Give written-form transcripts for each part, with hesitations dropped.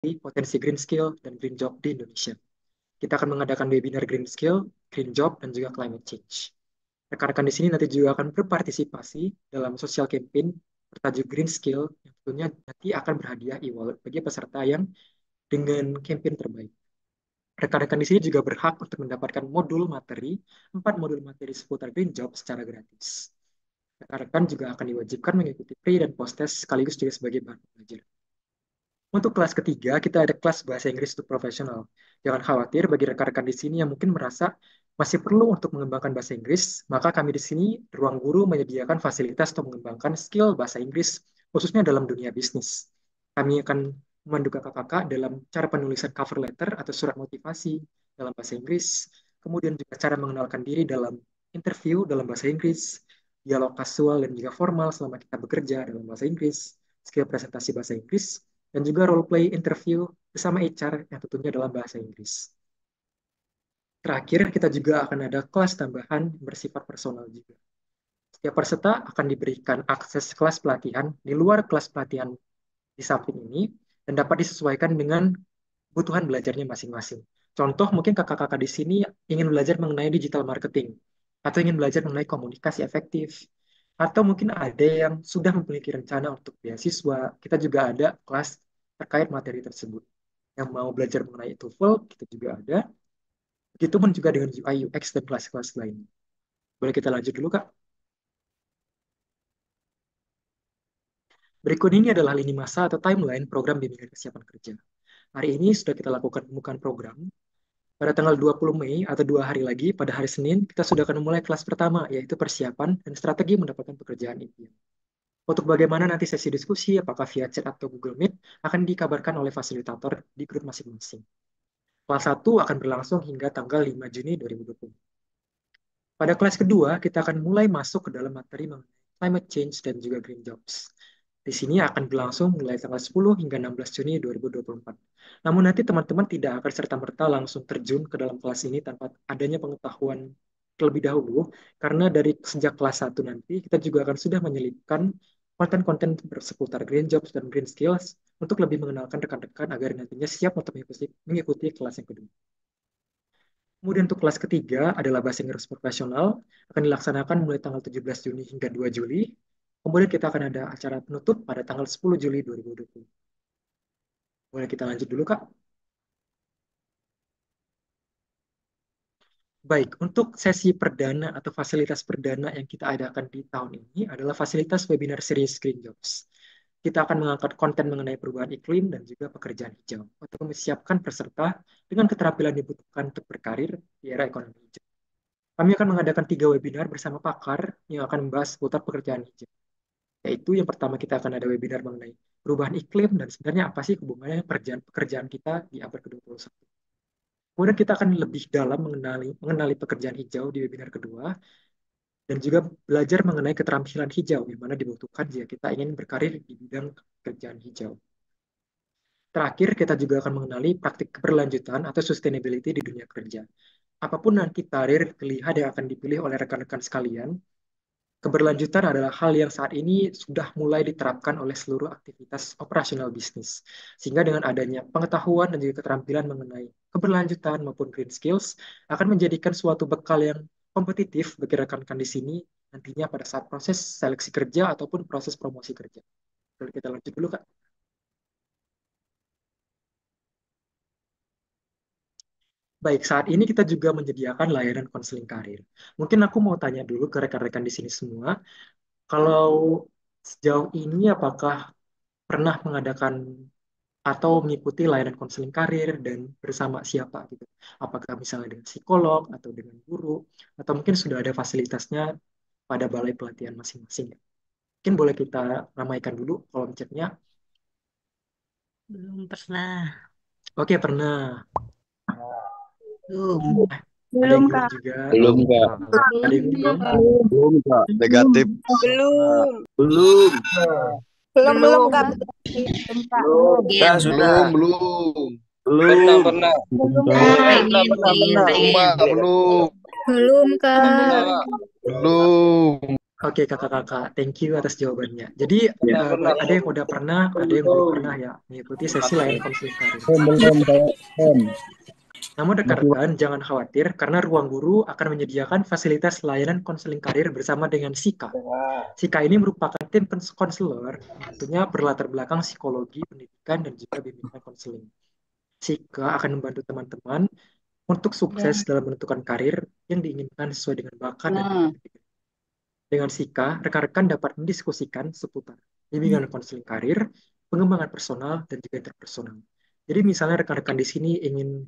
potensi green skill dan green job di Indonesia. Kita akan mengadakan webinar green skill, green job, dan juga climate change. Rekan-rekan di sini nanti juga akan berpartisipasi dalam social campaign bertajuk Green Skill yang tentunya nanti akan berhadiah e-wallet bagi peserta yang dengan campaign terbaik. Rekan-rekan di sini juga berhak untuk mendapatkan 4 modul materi seputar green job secara gratis. Rekan-rekan juga akan diwajibkan mengikuti pre dan post test sekaligus juga sebagai bahan belajar. Untuk kelas ketiga, kita ada kelas bahasa Inggris untuk profesional. Jangan khawatir bagi rekan-rekan di sini yang mungkin merasa masih perlu untuk mengembangkan bahasa Inggris, maka kami di sini, Ruang Guru menyediakan fasilitas untuk mengembangkan skill bahasa Inggris, khususnya dalam dunia bisnis. Kami akan memandu kakak-kakak dalam cara penulisan cover letter atau surat motivasi dalam bahasa Inggris, kemudian juga cara mengenalkan diri dalam interview dalam bahasa Inggris, dialog kasual dan juga formal selama kita bekerja dalam bahasa Inggris, skill presentasi bahasa Inggris, dan juga role play interview bersama HR yang tentunya dalam bahasa Inggris. Terakhir, kita juga akan ada kelas tambahan bersifat personal juga. Setiap peserta akan diberikan akses kelas pelatihan di luar kelas pelatihan di samping ini dan dapat disesuaikan dengan kebutuhan belajarnya masing-masing. Contoh, mungkin kakak-kakak di sini ingin belajar mengenai digital marketing atau ingin belajar mengenai komunikasi efektif. Atau mungkin ada yang sudah memiliki rencana untuk beasiswa, kita juga ada kelas terkait materi tersebut. Yang mau belajar mengenai TOEFL, kita juga ada. Begitupun juga dengan UI, UX, dan kelas-kelas lain. Boleh kita lanjut dulu, Kak? Berikut ini adalah lini masa atau timeline program bimbingan kesiapan kerja. Hari ini sudah kita lakukan pembukaan program. Pada tanggal 20 Mei atau 2 hari lagi, pada hari Senin, kita sudah akan memulai kelas pertama, yaitu persiapan dan strategi mendapatkan pekerjaan impian. Untuk bagaimana nanti sesi diskusi, apakah via chat atau Google Meet, akan dikabarkan oleh fasilitator di grup masing-masing. Kelas 1 akan berlangsung hingga tanggal 5 Juni 2020. Pada kelas kedua, kita akan mulai masuk ke dalam materi mengenai climate change dan juga green jobs. Di sini akan berlangsung mulai tanggal 10 hingga 16 Juni 2024. Namun nanti teman-teman tidak akan serta-merta langsung terjun ke dalam kelas ini tanpa adanya pengetahuan terlebih dahulu, karena dari sejak kelas 1 nanti kita juga akan sudah menyelipkan konten-konten seputar green jobs dan green skills untuk lebih mengenalkan rekan-rekan agar nantinya siap untuk mengikuti kelas yang kedua. Kemudian untuk kelas ketiga adalah bahasa Inggris profesional, akan dilaksanakan mulai tanggal 17 Juni hingga 2 Juli. Kemudian kita akan ada acara penutup pada tanggal 10 Juli 2020. Boleh kita lanjut dulu, Kak? Baik, untuk sesi perdana atau fasilitas perdana yang kita adakan di tahun ini adalah fasilitas webinar series Green Jobs. Kita akan mengangkat konten mengenai perubahan iklim dan juga pekerjaan hijau untuk mempersiapkan peserta dengan keterampilan dibutuhkan untuk berkarir di era ekonomi hijau. Kami akan mengadakan 3 webinar bersama pakar yang akan membahas seputar pekerjaan hijau. Yaitu yang pertama kita akan ada webinar mengenai perubahan iklim dan sebenarnya apa sih hubungannya pekerjaan kita di abad ke-21. Kemudian kita akan lebih dalam mengenali pekerjaan hijau di webinar kedua dan juga belajar mengenai keterampilan hijau yang mana dibutuhkan jika kita ingin berkarir di bidang pekerjaan hijau. Terakhir, kita juga akan mengenali praktik keberlanjutan atau sustainability di dunia kerja. Apapun nanti karir pilihan yang akan dipilih oleh rekan-rekan sekalian, keberlanjutan adalah hal yang saat ini sudah mulai diterapkan oleh seluruh aktivitas operasional bisnis. Sehingga dengan adanya pengetahuan dan juga keterampilan mengenai keberlanjutan maupun green skills akan menjadikan suatu bekal yang kompetitif bagi rekan-rekan di sini nantinya pada saat proses seleksi kerja ataupun proses promosi kerja. Boleh kita lanjut dulu, Kak. Baik, saat ini kita juga menyediakan layanan konseling karir. Mungkin aku mau tanya dulu ke rekan-rekan di sini semua, kalau sejauh ini apakah pernah mengadakan atau mengikuti layanan konseling karir dan bersama siapa gitu? Apakah misalnya dengan psikolog atau dengan guru atau mungkin sudah ada fasilitasnya pada balai pelatihan masing-masing ya? Mungkin boleh kita ramaikan dulu kolom chatnya. Belum pernah. Oke, pernah. Belum. Ada Belum, yang belum Kak. juga. Belum, Kak. Ada yang belum. Belum, Kak. Belum. Negatif. Belum. Belum. Belum, Belum. Kak. Belum, Kak. Belum, Pengen. Kak, sudah. Belum, belum. Pernah, Belum. pernah. Belum, Pernah, Kak. Pernah, pengen, pernah, pengen, pernah. Belum, pengen. Mak. Belum. Belum, Pernah, Kak. Kak. Belum. Oke kakak-kakak, thank you atas jawabannya. Jadi Ya. ada yang udah pernah, ada yang belum pernah ya mengikuti sesi layanan konseling karir. Belum saya Namun masih rekan-rekan jangan khawatir karena Ruang Guru akan menyediakan fasilitas layanan konseling karir bersama dengan SIKA. SIKA ini merupakan tim konselor yang tentunya berlatar belakang psikologi, pendidikan, dan juga bimbingan konseling. SIKA akan membantu teman-teman untuk sukses dalam menentukan karir yang diinginkan sesuai dengan bakat dan Nah, minat. Dengan SIKA, rekan-rekan dapat mendiskusikan seputar bimbingan konseling karir, pengembangan personal, dan juga interpersonal. Jadi misalnya rekan-rekan di sini ingin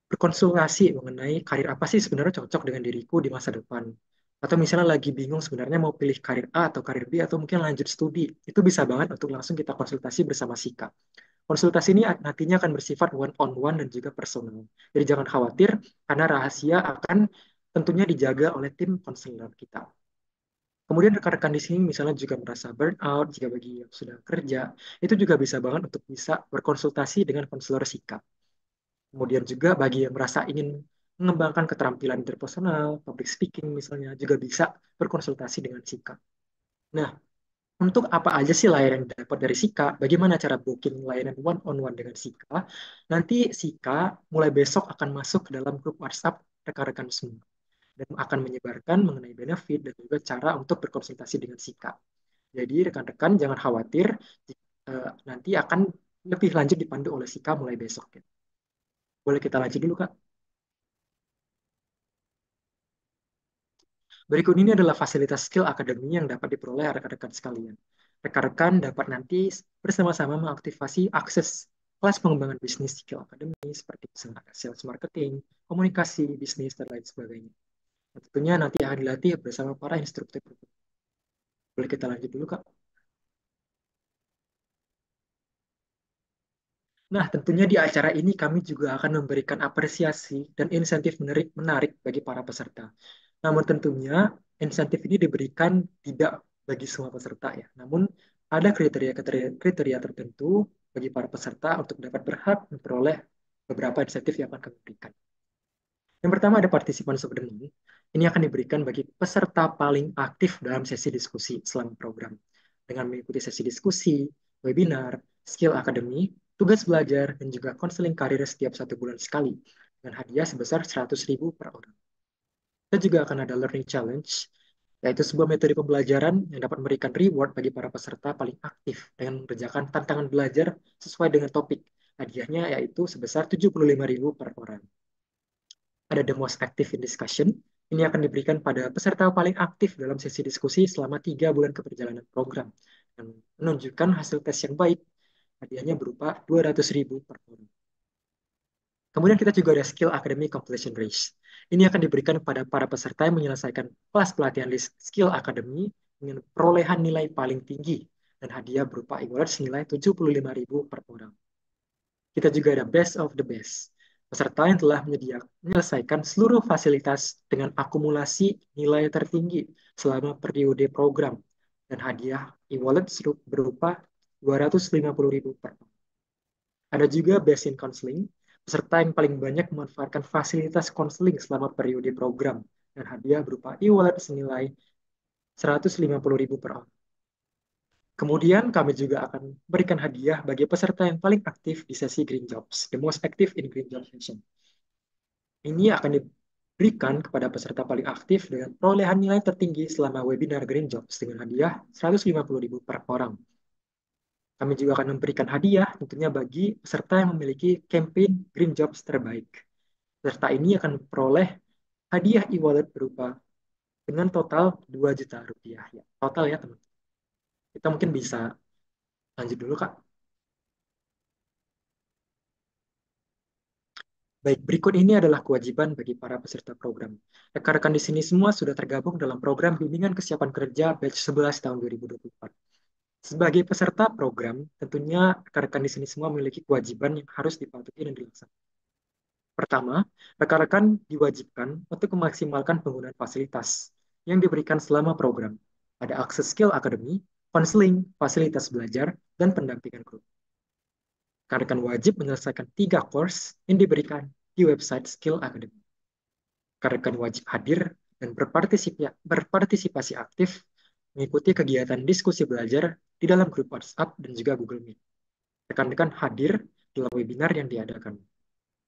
berkonsultasi mengenai karir apa sih sebenarnya cocok dengan diriku di masa depan. Atau misalnya lagi bingung sebenarnya mau pilih karir A atau karir B atau mungkin lanjut studi. Itu bisa banget untuk langsung kita konsultasi bersama SIKA. Konsultasi ini nantinya akan bersifat one on one dan juga personal. Jadi jangan khawatir karena rahasia akan tentunya dijaga oleh tim konselor kita. Kemudian rekan-rekan di sini misalnya juga merasa burnout jika bagi yang sudah kerja, itu juga bisa banget untuk bisa berkonsultasi dengan konselor SIKA. Kemudian juga bagi yang merasa ingin mengembangkan keterampilan interpersonal, public speaking misalnya, juga bisa berkonsultasi dengan SIKA. Nah, untuk apa aja sih layanan yang dapat dari SIKA? Bagaimana cara booking layanan one on one dengan SIKA? Nanti SIKA mulai besok akan masuk ke dalam grup WhatsApp rekan-rekan semua dan akan menyebarkan mengenai benefit dan juga cara untuk berkonsultasi dengan SIKA. Jadi rekan-rekan jangan khawatir, nanti akan lebih lanjut dipandu oleh SIKA mulai besok. Ya. Boleh kita lanjut dulu, Kak? Berikut ini adalah fasilitas skill akademi yang dapat diperoleh rekan-rekan sekalian. Rekan-rekan dapat nanti bersama-sama mengaktifasi akses kelas pengembangan bisnis skill akademi seperti misalnya sales marketing, komunikasi, bisnis, dan lain sebagainya. Nah, tentunya nanti akan dilatih bersama para instruktur. Boleh kita lanjut dulu, Kak? Nah, tentunya di acara ini kami juga akan memberikan apresiasi dan insentif menarik bagi para peserta. Namun tentunya insentif ini diberikan tidak bagi semua peserta ya. Namun ada kriteria tertentu bagi para peserta untuk dapat berhak memperoleh beberapa insentif yang akan kami berikan. Yang pertama ada partisipan subdomain. Ini akan diberikan bagi peserta paling aktif dalam sesi diskusi selama program. Dengan mengikuti sesi diskusi, webinar, skill akademi, tugas belajar, dan juga konseling karir setiap 1 bulan sekali. Dengan hadiah sebesar 100.000 per orang. Kita juga akan ada learning challenge, yaitu sebuah metode pembelajaran yang dapat memberikan reward bagi para peserta paling aktif dengan mengerjakan tantangan belajar sesuai dengan topik. Hadiahnya yaitu sebesar 75.000 per orang. Ada the most active in discussion. Ini akan diberikan pada peserta paling aktif dalam sesi diskusi selama 3 bulan keperjalanan program. Dan menunjukkan hasil tes yang baik. Hadiahnya berupa 200.000 per orang. Kemudian kita juga ada skill academy completion race. Ini akan diberikan kepada para peserta yang menyelesaikan kelas pelatihan list skill academy dengan perolehan nilai paling tinggi dan hadiah berupa e-wallet senilai 75.000 per orang. Kita juga ada best of the best. Peserta yang telah menyelesaikan seluruh fasilitas dengan akumulasi nilai tertinggi selama periode program dan hadiah e-wallet berupa 250.000 per orang. Ada juga best in counseling, peserta yang paling banyak memanfaatkan fasilitas konseling selama periode program dan hadiah berupa e-wallet senilai 150.000 per orang. Kemudian kami juga akan berikan hadiah bagi peserta yang paling aktif di sesi Green Jobs, the most active in Green Jobs session. Ini akan diberikan kepada peserta paling aktif dengan perolehan nilai tertinggi selama webinar Green Jobs dengan hadiah 150.000 per orang. Kami juga akan memberikan hadiah tentunya bagi peserta yang memiliki campaign Green Jobs terbaik. Peserta ini akan memperoleh hadiah e-wallet berupa dengan total 2 juta rupiah. Ya, total ya teman. Kita mungkin bisa lanjut dulu Kak. Baik, berikut ini adalah kewajiban bagi para peserta program. Rekan-rekan di sini semua sudah tergabung dalam program Bimbingan Kesiapan Kerja Batch 11 tahun 2024. Sebagai peserta program, tentunya rekan-rekan di sini semua memiliki kewajiban yang harus dipatuhi dan dilaksanakan. Pertama, rekan-rekan diwajibkan untuk memaksimalkan penggunaan fasilitas yang diberikan selama program. Ada akses skill akademi, konseling, fasilitas belajar, dan pendampingan grup. Rekan-rekan wajib menyelesaikan 3 course yang diberikan di website Skill Academy. Rekan-rekan wajib hadir dan berpartisipasi aktif mengikuti kegiatan diskusi belajar di dalam grup WhatsApp dan juga Google Meet. Rekan-rekan hadir dalam webinar yang diadakan,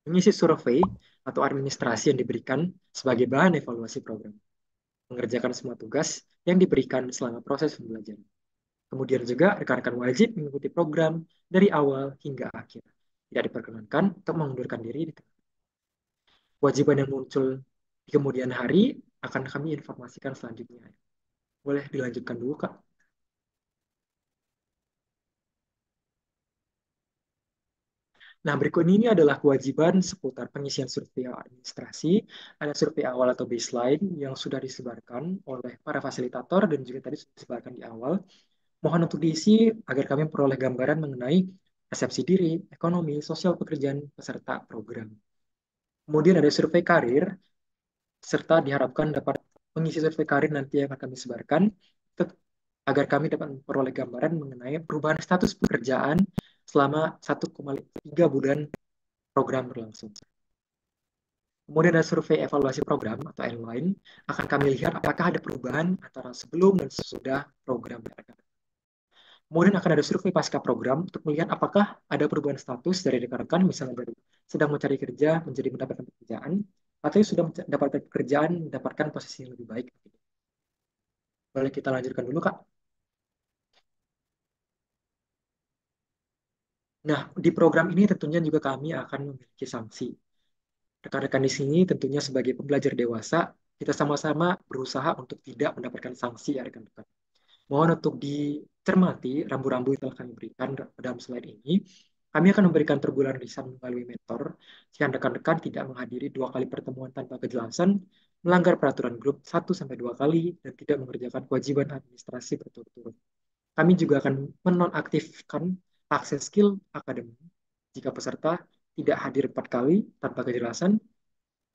mengisi survei atau administrasi yang diberikan sebagai bahan evaluasi program, mengerjakan semua tugas yang diberikan selama proses pembelajaran. Kemudian juga rekan-rekan wajib mengikuti program dari awal hingga akhir. Tidak diperkenankan untuk mengundurkan diri di tengah. Kewajiban yang muncul di kemudian hari akan kami informasikan selanjutnya. Boleh dilanjutkan dulu, Kak. Nah, berikut ini adalah kewajiban seputar pengisian survei administrasi. Ada survei awal atau baseline yang sudah disebarkan oleh para fasilitator dan juga tadi sudah disebarkan di awal. Mohon untuk diisi agar kami memperoleh gambaran mengenai persepsi diri, ekonomi, sosial pekerjaan peserta program. Kemudian ada survei karir, serta diharapkan dapat mengisi survei karir nanti yang akan kami sebarkan agar kami dapat memperoleh gambaran mengenai perubahan status pekerjaan selama 1,3 bulan program berlangsung. Kemudian ada survei evaluasi program atau L-line, akan kami lihat apakah ada perubahan antara sebelum dan sesudah program diadakan. Kemudian akan ada survei pasca program untuk melihat apakah ada perubahan status dari rekan-rekan, misalnya dari sedang mencari kerja menjadi mendapatkan pekerjaan, atau yang sudah mendapatkan pekerjaan mendapatkan posisi yang lebih baik. Boleh kita lanjutkan dulu, Kak. Nah, di program ini tentunya juga kami akan memiliki sanksi. Rekan-rekan di sini tentunya sebagai pembelajar dewasa, kita sama-sama berusaha untuk tidak mendapatkan sanksi ya rekan-rekan. Mohon untuk dicermati rambu-rambu yang telah kami berikan dalam slide ini. Kami akan memberikan teguran lisan melalui mentor jika rekan-rekan tidak menghadiri 2 kali pertemuan tanpa kejelasan, melanggar peraturan grup 1 sampai 2 kali, dan tidak mengerjakan kewajiban administrasi berturut-turut. Kami juga akan menonaktifkan akses skill akademi jika peserta tidak hadir 4 kali tanpa kejelasan,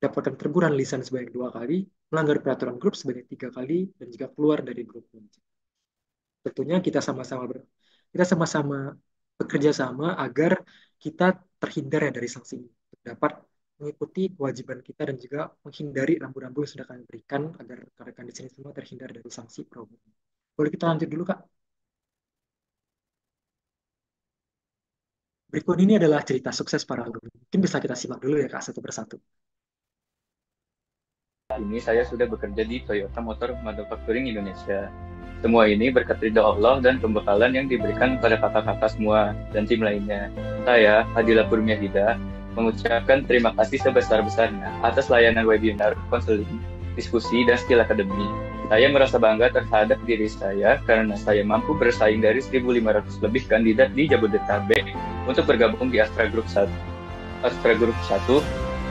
dapatkan teguran lisan sebanyak 2 kali, melanggar peraturan grup sebanyak 3 kali, dan jika keluar dari grup. Tentunya kita sama-sama bekerja sama agar kita terhindar ya dari sanksi ini, dapat mengikuti kewajiban kita dan juga menghindari rambu-rambu yang sudah kami berikan agar rekan-rekan di sini semua terhindar dari sanksi program. Boleh kita lanjut dulu, Kak? Berikut ini adalah cerita sukses para alumni. Mungkin bisa kita simak dulu ya, Kak, satu persatu. Ini saya sudah bekerja di Toyota Motor Manufacturing Indonesia. Semua ini berkat ridho Allah dan pembekalan yang diberikan kepada kakak-kakak semua dan tim lainnya. Saya, Adila Kurniahida, mengucapkan terima kasih sebesar-besarnya atas layanan webinar, konseling, diskusi, dan skill akademi. Saya merasa bangga terhadap diri saya karena saya mampu bersaing dari 1.500 lebih kandidat di Jabodetabek untuk bergabung di Astra Group 1. Astra Group 1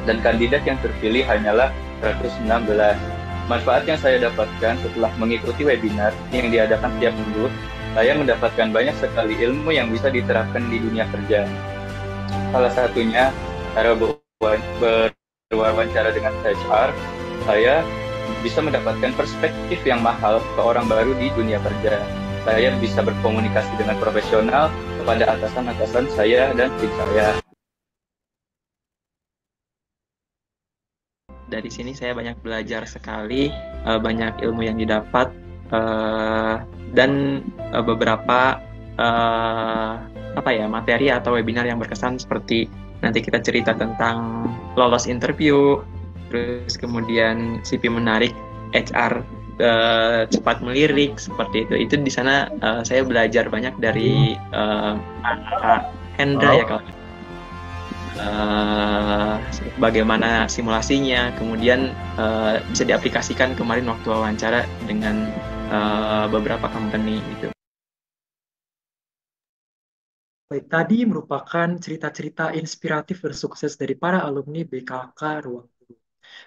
dan kandidat yang terpilih hanyalah 116. Manfaat yang saya dapatkan setelah mengikuti webinar yang diadakan tiap minggu, saya mendapatkan banyak sekali ilmu yang bisa diterapkan di dunia kerja. Salah satunya, cara berwawancara dengan HR, saya bisa mendapatkan perspektif yang mahal ke orang baru di dunia kerja. Saya bisa berkomunikasi dengan profesional kepada atasan-atasan saya dan tim saya. Dari sini saya banyak belajar sekali, banyak ilmu yang didapat, dan beberapa materi atau webinar yang berkesan seperti nanti kita cerita tentang lolos interview, terus kemudian CV menarik, HR cepat melirik seperti itu. Itu di sana saya belajar banyak dari Kak Hendra ya kalau bagaimana simulasinya, kemudian bisa diaplikasikan kemarin waktu wawancara dengan beberapa company gitu. Baik, tadi merupakan cerita-cerita inspiratif dan sukses dari para alumni BKK Ruang Guru.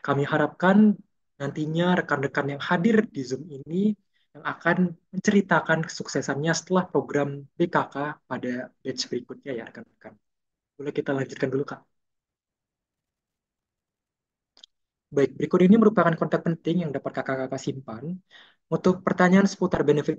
Kami harapkan nantinya rekan-rekan yang hadir di Zoom ini yang akan menceritakan kesuksesannya setelah program BKK pada batch berikutnya ya rekan-rekan. Boleh kita lanjutkan dulu, Kak. Baik, berikut ini merupakan kontak penting yang dapat kakak-kakak simpan. Untuk pertanyaan seputar benefit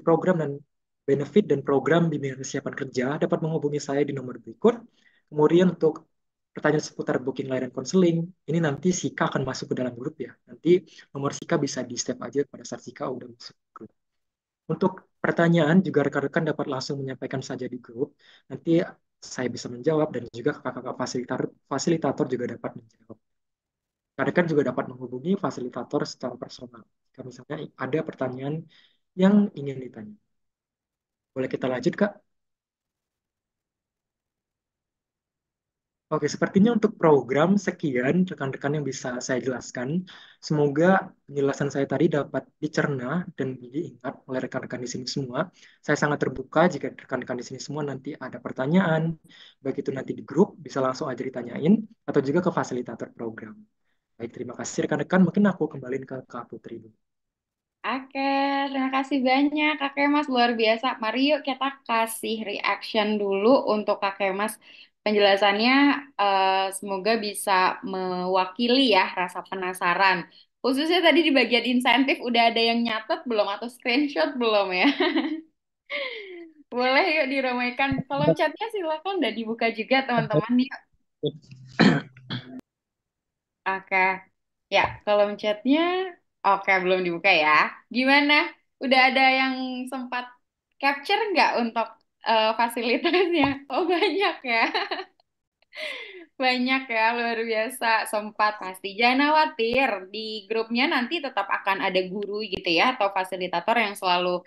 dan program bimbingan kesiapan kerja dapat menghubungi saya di nomor berikut. Kemudian untuk pertanyaan seputar booking layanan konseling, ini nanti Sika akan masuk ke dalam grup ya. Nanti nomor Sika bisa di-save aja pada saat Sika udah masuk grup. Untuk pertanyaan juga rekan-rekan dapat langsung menyampaikan saja di grup. Nanti saya bisa menjawab dan juga kakak-kakak fasilitator, fasilitator juga dapat menjawab. Rekan-rekan juga dapat menghubungi fasilitator secara personal. Jika misalnya ada pertanyaan yang ingin ditanya. Boleh kita lanjut, Kak? Oke, sepertinya untuk program sekian rekan-rekan yang bisa saya jelaskan. Semoga penjelasan saya tadi dapat dicerna dan diingat oleh rekan-rekan di sini semua. Saya sangat terbuka jika rekan-rekan di sini semua nanti ada pertanyaan, baik itu nanti di grup bisa langsung aja ditanyain atau juga ke fasilitator program. Baik, terima kasih rekan-rekan. Mungkin aku kembaliin ke Kak Putri dulu. Oke, terima kasih banyak Kak Kemas, luar biasa. Mari yuk kita kasih reaction dulu untuk Kak Kemas. Penjelasannya semoga bisa mewakili ya rasa penasaran. Khususnya tadi di bagian insentif udah ada yang nyatet belum atau screenshot belum ya? Boleh yuk diramaikan. Kolom chatnya silakan udah dibuka juga teman-teman yuk. Oke, ya kolom chatnya oke belum dibuka ya. Gimana? Udah ada yang sempat capture nggak untuk fasilitasnya? Oh banyak ya, banyak ya luar biasa. Sempat pasti. Jangan khawatir di grupnya nanti tetap akan ada guru gitu ya atau fasilitator yang selalu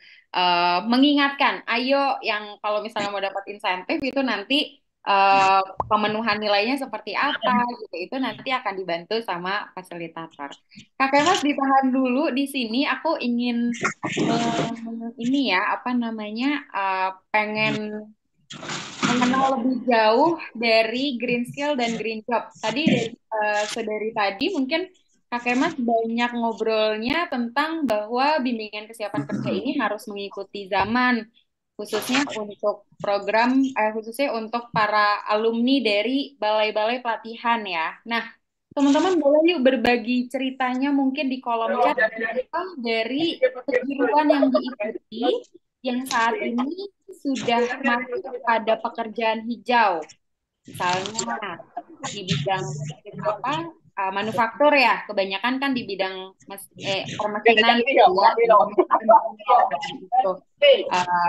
mengingatkan. Ayo yang kalau misalnya mau dapat insentif itu nanti eh, pemenuhan nilainya seperti apa gitu. Itu nanti akan dibantu sama fasilitator. Kakek Mas ditahan dulu di sini. Aku ingin ini ya apa namanya pengen mengenal lebih jauh dari green skill dan green job. Tadi dari sedari tadi mungkin Kak Kemas banyak ngobrolnya tentang bahwa bimbingan kesiapan kerja ini harus mengikuti zaman, khususnya untuk program, khususnya untuk para alumni dari balai-balai pelatihan ya. Nah, teman-teman boleh yuk berbagi ceritanya mungkin di kolom chat dari kejuruan yang diikuti yang saat ini sudah masuk pada pekerjaan hijau. Misalnya di bidang apa manufaktur ya, kebanyakan kan di bidang permesinan gitu ya,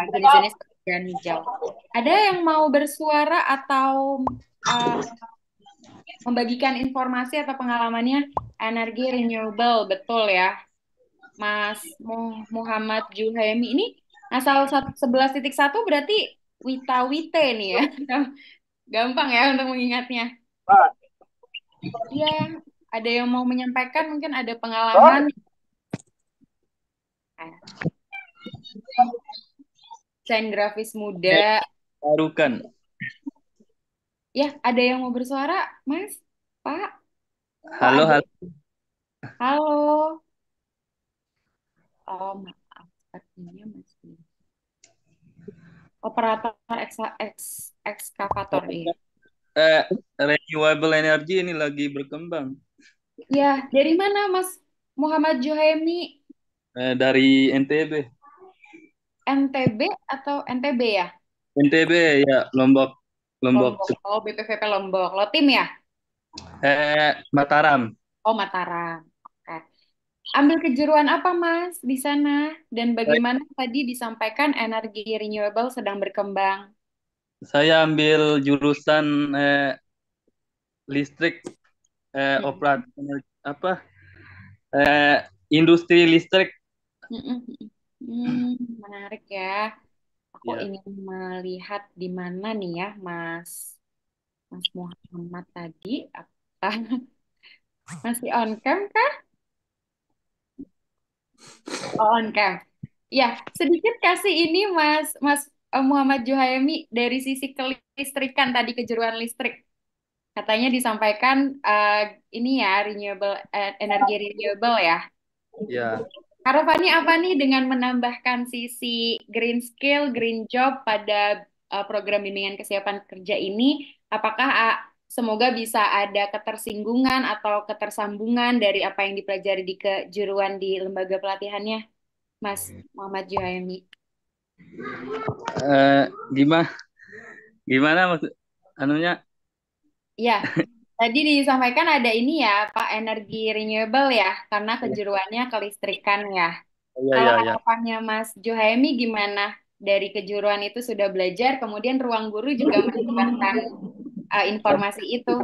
itu jenis-jenis pekerjaan hijau. Ada yang mau bersuara atau uh, membagikan informasi atau pengalamannya energi renewable, betul ya, Mas Muhammad Juhaimi ini asal 11.1 berarti Wita Wite nih ya. Gampang ya untuk mengingatnya. Iya, ada yang mau menyampaikan mungkin ada pengalaman. Desain grafis muda. Barukan. Ya, ada yang mau bersuara, Mas? Pak? Halo, ada? halo. Halo. Oh, maaf. Sepertinya masih. Operator ekskavator ya. Renewable energy ini lagi berkembang. Ya, dari mana Mas Muhammad Juhaimi? Dari NTB. NTB atau NTB ya? NTB ya, Lombok. Oh, BPVP Lombok. Lo tim ya? Mataram. Oh, Mataram. Oke. Ambil kejuruan apa, Mas, di sana? Dan bagaimana tadi disampaikan energi renewable sedang berkembang? Saya ambil jurusan listrik, operasional apa? Industri listrik. Menarik ya. Aku Ya. ingin melihat di mana nih ya, Mas Muhammad tadi. Apa masih on cam kah? Oh, on cam. Ya, sedikit kasih ini Mas Muhammad Juhaimi dari sisi kelistrikan tadi kejuruan listrik. Katanya disampaikan ini ya renewable energi renewable ya. Ya. Harapannya apa nih dengan menambahkan sisi green skill, green job pada program bimbingan kesiapan kerja ini? Apakah semoga bisa ada ketersinggungan atau ketersambungan dari apa yang dipelajari di kejuruan di lembaga pelatihannya, Mas Muhammad Juhaimi? Gimana? Gimana maksud anunya? Ya, tadi disampaikan ada ini ya, Pak, energi renewable ya, karena kejuruannya kelistrikan ya. Iya, Kalau iya, iya. harapannya Mas Johaimi gimana? Dari kejuruan itu sudah belajar, kemudian ruang guru juga menyebarkan informasi itu.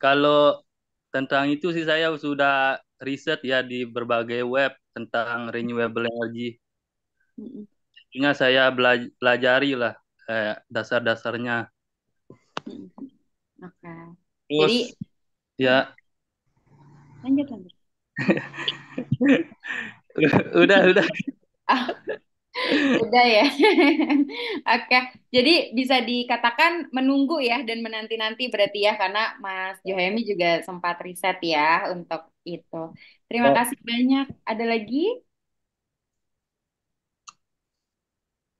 Kalau tentang itu sih saya sudah riset ya di berbagai web tentang renewable energy. Mm-mm. Tentunya saya pelajari lah kayak dasar-dasarnya. Mm-mm. Oke. Jadi Terus ya lanjut lanjut. udah. Ah, udah ya. Oke. Jadi bisa dikatakan menunggu ya dan menanti-nanti berarti ya karena Mas Johaimi juga sempat riset ya untuk itu. Terima Oh, kasih banyak. Ada lagi?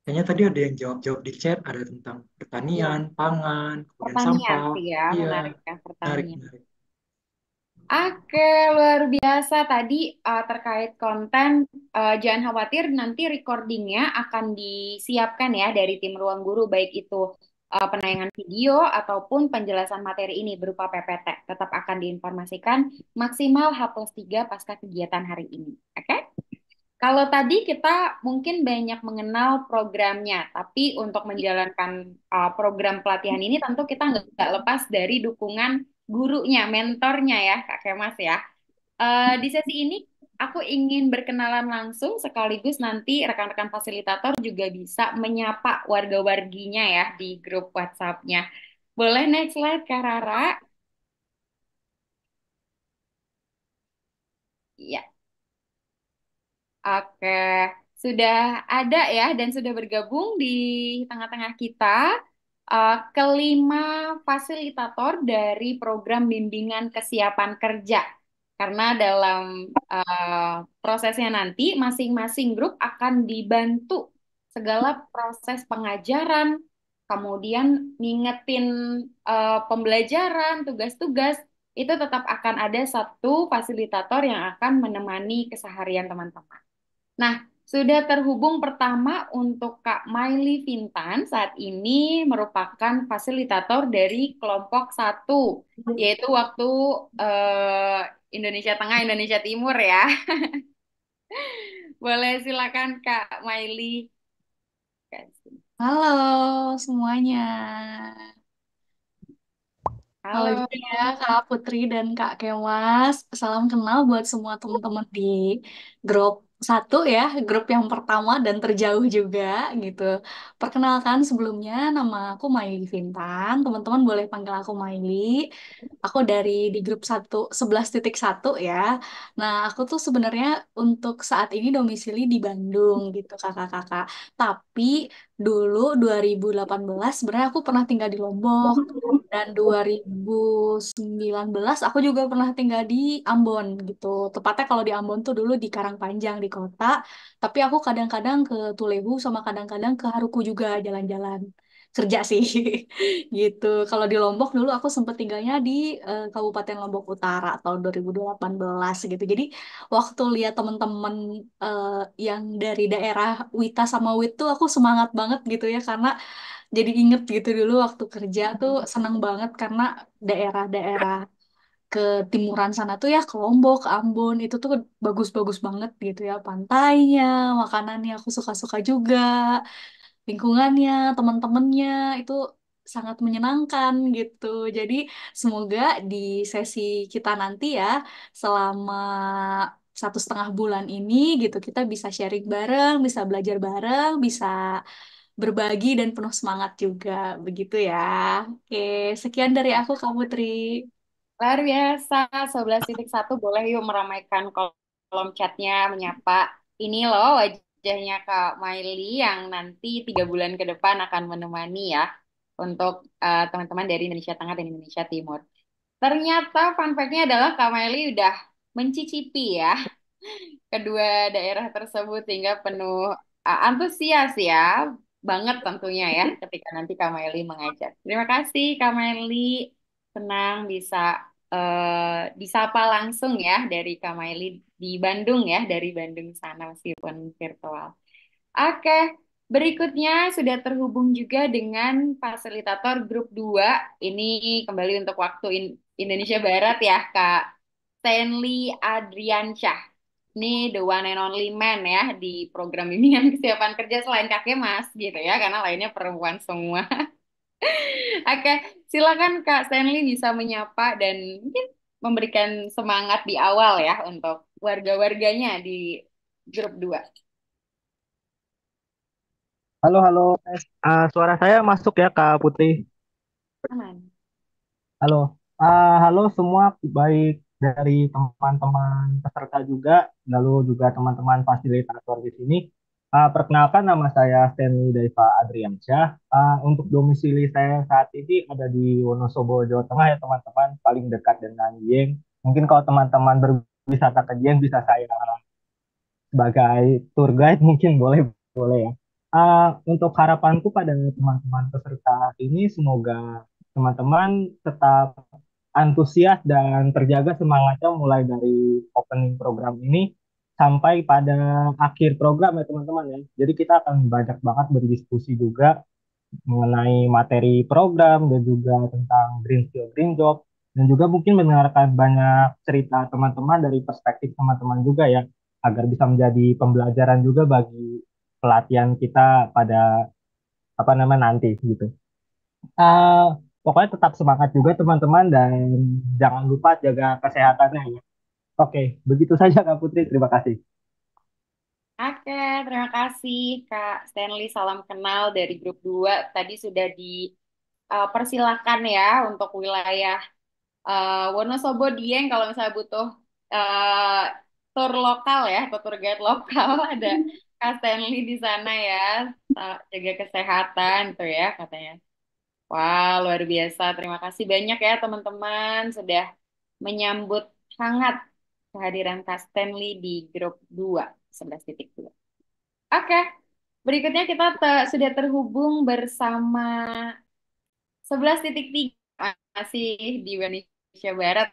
Kayaknya tadi ada yang jawab-jawab di chat, ada tentang pertanian, Ya, pangan, kemudian pertanian sampah. sih ya, Iya, menarik ya menarik, pertanian. menarik. Oke, luar biasa. Tadi terkait konten, jangan khawatir nanti recordingnya akan disiapkan ya dari tim Ruang Guru, baik itu penayangan video ataupun penjelasan materi ini berupa PPT. Tetap akan diinformasikan maksimal H+3 pasca kegiatan hari ini. Oke? Kalau tadi kita mungkin banyak mengenal programnya, tapi untuk menjalankan program pelatihan ini tentu kita nggak lepas dari dukungan gurunya, mentornya ya, Kak Kemas ya. Di sesi ini aku ingin berkenalan langsung sekaligus nanti rekan-rekan fasilitator juga bisa menyapa warga-warginya ya di grup WhatsApp-nya. Boleh next slide, Kak Rara? Ya. Oke, sudah ada ya dan sudah bergabung di tengah-tengah kita kelima fasilitator dari program bimbingan kesiapan kerja. Karena dalam prosesnya nanti masing-masing grup akan dibantu segala proses pengajaran, kemudian ngingetin pembelajaran, tugas-tugas, itu tetap akan ada satu fasilitator yang akan menemani keseharian teman-teman. Nah, sudah terhubung pertama untuk Kak Maili Fintan, saat ini merupakan fasilitator dari kelompok satu, yaitu waktu eh, Indonesia Tengah, Indonesia Timur ya. Boleh silakan Kak Maili. Halo semuanya. Halo Halo. juga ya Kak Putri dan Kak Kemas. Salam kenal buat semua teman-teman di grup satu ya, grup yang pertama dan terjauh juga gitu. Perkenalkan sebelumnya nama aku Maili Fintan. Teman-teman boleh panggil aku Maili. Aku dari di grup 11.1 ya. Nah, aku tuh sebenarnya untuk saat ini domisili di Bandung gitu kakak-kakak. Tapi dulu 2018 sebenarnya aku pernah tinggal di Lombok. Dan 2019 aku juga pernah tinggal di Ambon gitu. Tepatnya kalau di Ambon tuh dulu di Karangpanjang di kota. Tapi aku kadang-kadang ke Tulehu sama kadang-kadang ke Haruku juga jalan-jalan kerja sih gitu. Kalau di Lombok dulu aku sempat tinggalnya di Kabupaten Lombok Utara tahun 2018 gitu. Jadi waktu lihat teman-teman eh, yang dari daerah Wita sama Wit tuh aku semangat banget gitu ya karena jadi inget gitu dulu waktu kerja tuh seneng banget karena daerah-daerah ke timuran sana tuh ya ke Lombok, ke Ambon itu tuh bagus-bagus banget gitu ya pantainya, makanannya aku suka-suka juga, lingkungannya, teman-temannya itu sangat menyenangkan gitu. Jadi semoga di sesi kita nanti ya selama 1,5 bulan ini gitu kita bisa sharing bareng, bisa belajar bareng, bisa berbagi dan penuh semangat juga begitu ya. Oke, sekian dari aku Kak Putri. Luar biasa, 11.1 boleh yuk meramaikan kolom chatnya, menyapa. Ini loh wajahnya Kak Maili yang nanti 3 bulan ke depan akan menemani ya untuk teman-teman dari Indonesia Tengah dan Indonesia Timur. Ternyata fun fact-nya adalah Kak Maili udah mencicipi ya kedua daerah tersebut sehingga penuh antusias ya banget tentunya ya ketika nanti Kak Maili mengajar. Terima kasih Kak Maili, senang bisa disapa langsung ya dari Kak Maili di Bandung ya, dari Bandung sana meskipun virtual. Oke, berikutnya sudah terhubung juga dengan fasilitator grup 2. Ini kembali untuk waktu Indonesia Barat ya Kak Stanley Adriansyah. Ini the one and only man ya di program bimbingan kesiapan kerja selain kakek Mas gitu ya, karena lainnya perempuan semua. Oke, silakan Kak Stanley bisa menyapa dan mungkin memberikan semangat di awal ya untuk warga-warganya di grup 2. Halo, halo. Suara saya masuk ya, Kak Putri. Aman. Halo. Halo semua, baik dari teman-teman peserta juga, lalu juga teman-teman fasilitator di sini. Perkenalkan, nama saya Stanley Daiva Adriansyah. Untuk domisili saya saat ini ada di Wonosobo, Jawa Tengah ya teman-teman, paling dekat dengan Dieng. Mungkin kalau teman-teman berwisata ke Dieng bisa saya sebagai tour guide mungkin boleh boleh ya. Untuk harapanku pada teman-teman peserta ini semoga teman-teman tetap antusias dan terjaga semangatnya mulai dari opening program ini sampai pada akhir program ya teman-teman ya. Jadi kita akan banyak banget berdiskusi juga mengenai materi program dan juga tentang green skill green job dan juga mungkin mendengarkan banyak cerita teman-teman dari perspektif teman-teman juga ya agar bisa menjadi pembelajaran juga bagi pelatihan kita pada apa namanya nanti gitu. Pokoknya tetap semangat juga teman-teman dan jangan lupa jaga kesehatannya ya. Oke, begitu saja Kak Putri. Terima kasih. Oke, terima kasih Kak Stanley. Salam kenal dari grup 2. Tadi sudah dipersilakan ya untuk wilayah Wonosobo Dieng kalau misalnya butuh eh, tour lokal ya atau tour guide lokal ada Kak Stanley di sana ya. Jaga kesehatan tuh ya katanya. Wah, luar biasa. Terima kasih banyak ya teman-teman sudah menyambut hangat kehadiran Kak Stanley di grup 2 11.2. Oke, berikutnya kita sudah terhubung bersama 11.3 masih di Indonesia Barat.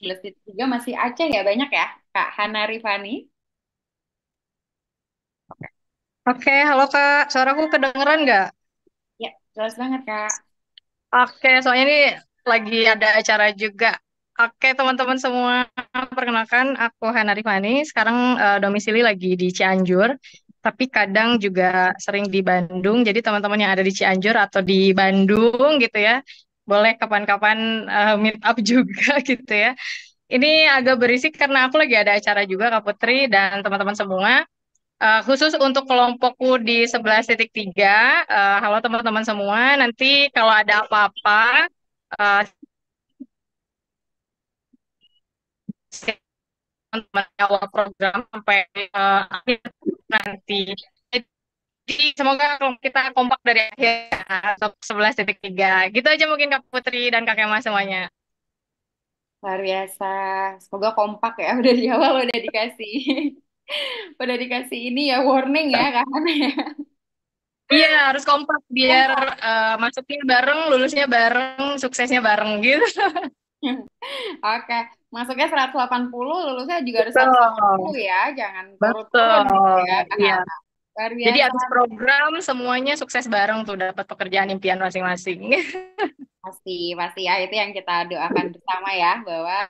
11.3 masih Aceh ya banyak ya, Kak Hana Rifani. Oke, halo Kak. Suaraku kedengeran nggak? Ya, jelas banget Kak. Oke, soalnya ini lagi ada acara juga. Oke, teman-teman semua, perkenalkan aku Hana Rifani. Sekarang domisili lagi di Cianjur, tapi kadang juga sering di Bandung. Jadi teman-teman yang ada di Cianjur atau di Bandung gitu ya, boleh kapan-kapan meet up juga gitu ya. Ini agak berisik karena aku lagi ada acara juga Kak Putri dan teman-teman semua. Khusus untuk kelompokku di 11.3, halo teman-teman semua. Nanti kalau ada apa-apa, eh, teman-teman awal program sampai akhir nanti. Jadi semoga kita kompak dari akhir ya, 11.3. Gitu aja mungkin Kak Putri dan Kak Kema semuanya. Luar biasa. Semoga kompak ya. Udah di awal udah dikasih. Udah dikasih ini ya warning ya Kak Hana ya. Iya, harus kompak biar masuknya bareng, lulusnya bareng, suksesnya bareng gitu. Oke, masuknya 180, lulusnya juga harus Betul. 180 ya, jangan turun-turun gitu Betul. ya. Iya. Luar Jadi biasa. habis program semuanya sukses bareng tuh dapat pekerjaan impian masing-masing. Pasti, pasti ya, itu yang kita doakan bersama ya, bahwa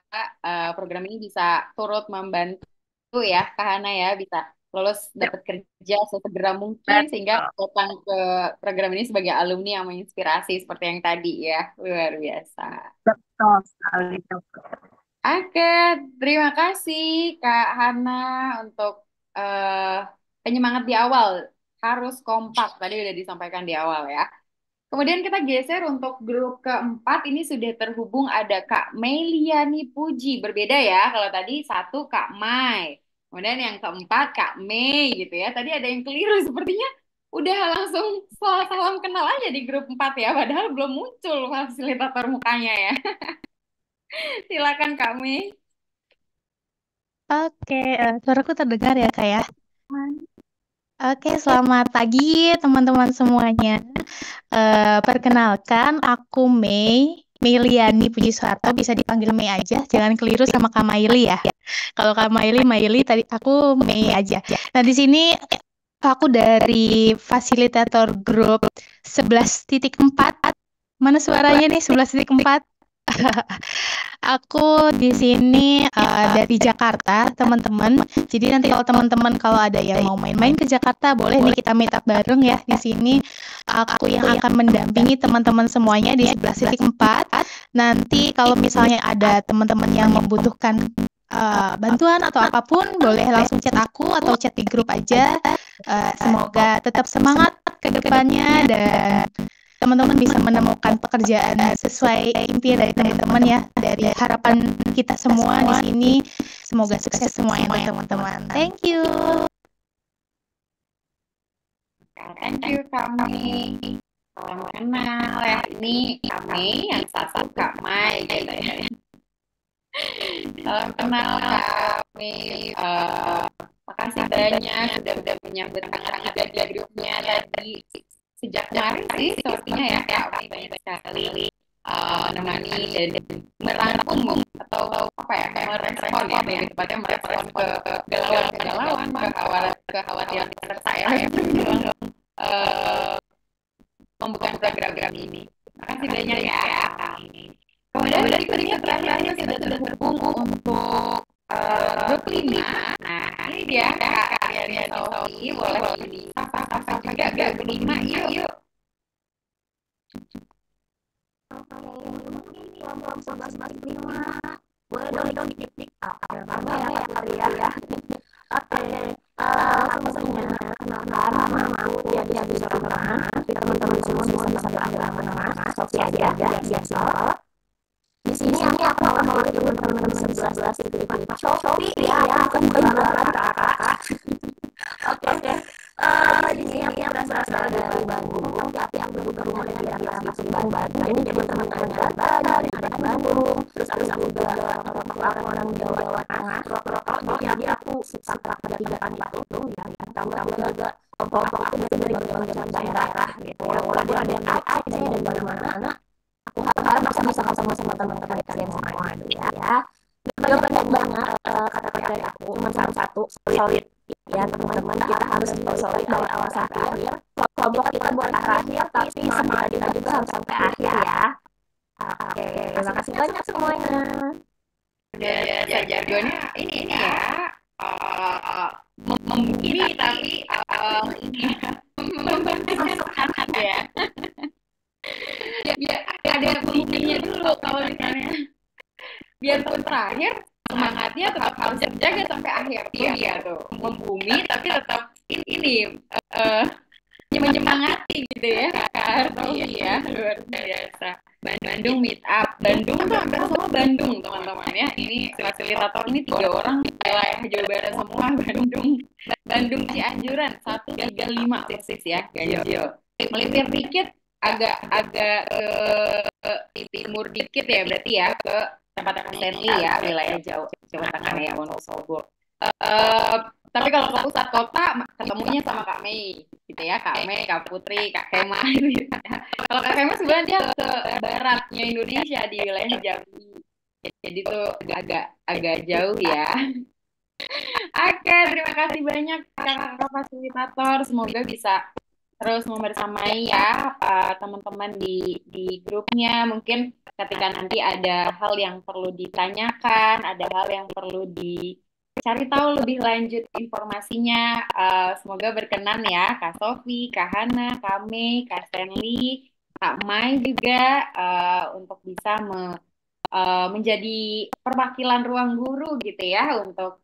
program ini bisa turut membantu ya, Kak Hana ya, bisa lulus dapat kerja sesegera mungkin, sehingga Betul. datang ke program ini sebagai alumni yang menginspirasi seperti yang tadi ya, luar biasa. Betul sekali. Oke, terima kasih Kak Hana untuk eh, penyemangat di awal. Harus kompak, tadi udah disampaikan di awal ya. Kemudian kita geser untuk grup keempat, ini sudah terhubung ada Kak Meliani Puji. Berbeda ya, kalau tadi satu Kak Mai. Kemudian yang keempat Kak Mei gitu ya. Tadi ada yang keliru, sepertinya udah langsung salam kenal aja di grup 4 ya. Padahal belum muncul fasilitator mukanya ya. Silakan Kak Mei. Oke, suaraku terdengar ya Kak ya? Oke, selamat pagi teman-teman semuanya. Perkenalkan, aku Meiliani Puji Suharto, bisa dipanggil Mei aja, jangan keliru sama Kak Maili ya. Kalau Kak Maili tadi aku Mei aja. Nah, di sini aku dari fasilitator grup 11.4. Mana suaranya nih 11.4? Aku di sini dari Jakarta, teman-teman. Jadi nanti kalau teman-teman kalau ada yang mau main-main ke Jakarta, boleh nih kita meet up bareng ya di sini. Aku yang akan mendampingi teman-teman semuanya di 11.4. Nanti kalau misalnya ada teman-teman yang membutuhkan bantuan atau apapun, boleh langsung chat aku atau chat di grup aja. Semoga tetap semangat ke depannya dan teman-teman bisa menemukan pekerjaan sesuai impian dari teman-teman ya, dari harapan kita semua di sini. Semoga sukses semuanya teman-teman. Thank you. Thank you kami. Salam kenal ya. Ini kami yang satu Kak Mai gitu ya. Salam kenal kami. Makasih banyak sudah menyambut tangan juga di grupnya tadi. Sejak kemarin sih sepertinya ya kami banyak sekali menemani dan merangkum atau apa ya, merespon ya, lebih tepatnya merespon ke kegalauan, kekhawatiran peserta ya, pembukaan program ini. Makasih banyak ya. Kemudian berikutnya terakhirnya sudah terhubung untuk grup 5. Nah, ini dia Kak Aryani Sofi, boleh disapa juga grup 5 yuk. Boleh dong dikit-dikit apa ya. Oke, langsung saja kenalkan nama aku jadi teman-teman semua bisa panggil nama Sofi aja biasa. Di sini aku akan mewakili teman-teman 11.4 Sofi ya, bukan kakak. Oke. Di sini aku berasal dari Bandung, tapi aku berhubung dengan daerah Bandung. Ini jadi teman-teman dari Bandung. Terus aku juga orang Jawa Tengah, rokok. Jadi aku suka pada tigaan itu ya. Kamu juga kelompok aku dari berbagai daerah gitu. Walaupun ada yang Aceh dan dari mana-mana. Aku harap bisa sama-sama teman-teman kalian semua ya. Banyak banget kata-kata dari aku, cuma satu solid ya teman-teman. Kita harus solid dari awal sampai akhir. Kelompok kita buat akhir, tapi semangat kita juga harus sampai akhir ya. Oke, terima kasih banyak semuanya. Ya jargonnya ini ya, membumi tapi membentukkan ya. Biar ada buminya dulu kalau misalnya biar tahun terakhir semangatnya tetap harus terjaga sampai akhir. Iya tuh, membumi tapi tetap ini menyemangati gitu ya Kak Artofi ya, luar biasa. Bandung meet up, Bandung tuh hampir semua Bandung teman-teman ya. Ini fasilitator ini 3 orang wilayah Jawa Barat semua, Bandung Cianjuran 135 persis ya ganjil. Melipir dikit agak ke timur dikit ya berarti ya, ke tempat Stanley ya, wilayah Jawa Tengah ya, Wonosobo. Tapi kalau ke pusat kota ketemunya sama Kak Mei gitu ya, Kak Mei, Kak Putri, Kak Kema gitu ya. Kalau Kak Kema sebenarnya dia ke baratnya Indonesia di wilayah Jambi, jadi tuh agak jauh ya. Oke, terima kasih banyak kakak-kakak fasilitator, semoga bisa terus membersamai ya teman-teman di grupnya. Mungkin ketika nanti ada hal yang perlu ditanyakan, ada hal yang perlu dicari tahu lebih lanjut informasinya, semoga berkenan ya Kak Sofi, Kak Hana, Kak Mei, Kak Stanley, Kak Mai juga untuk bisa menjadi perwakilan ruang guru gitu ya untuk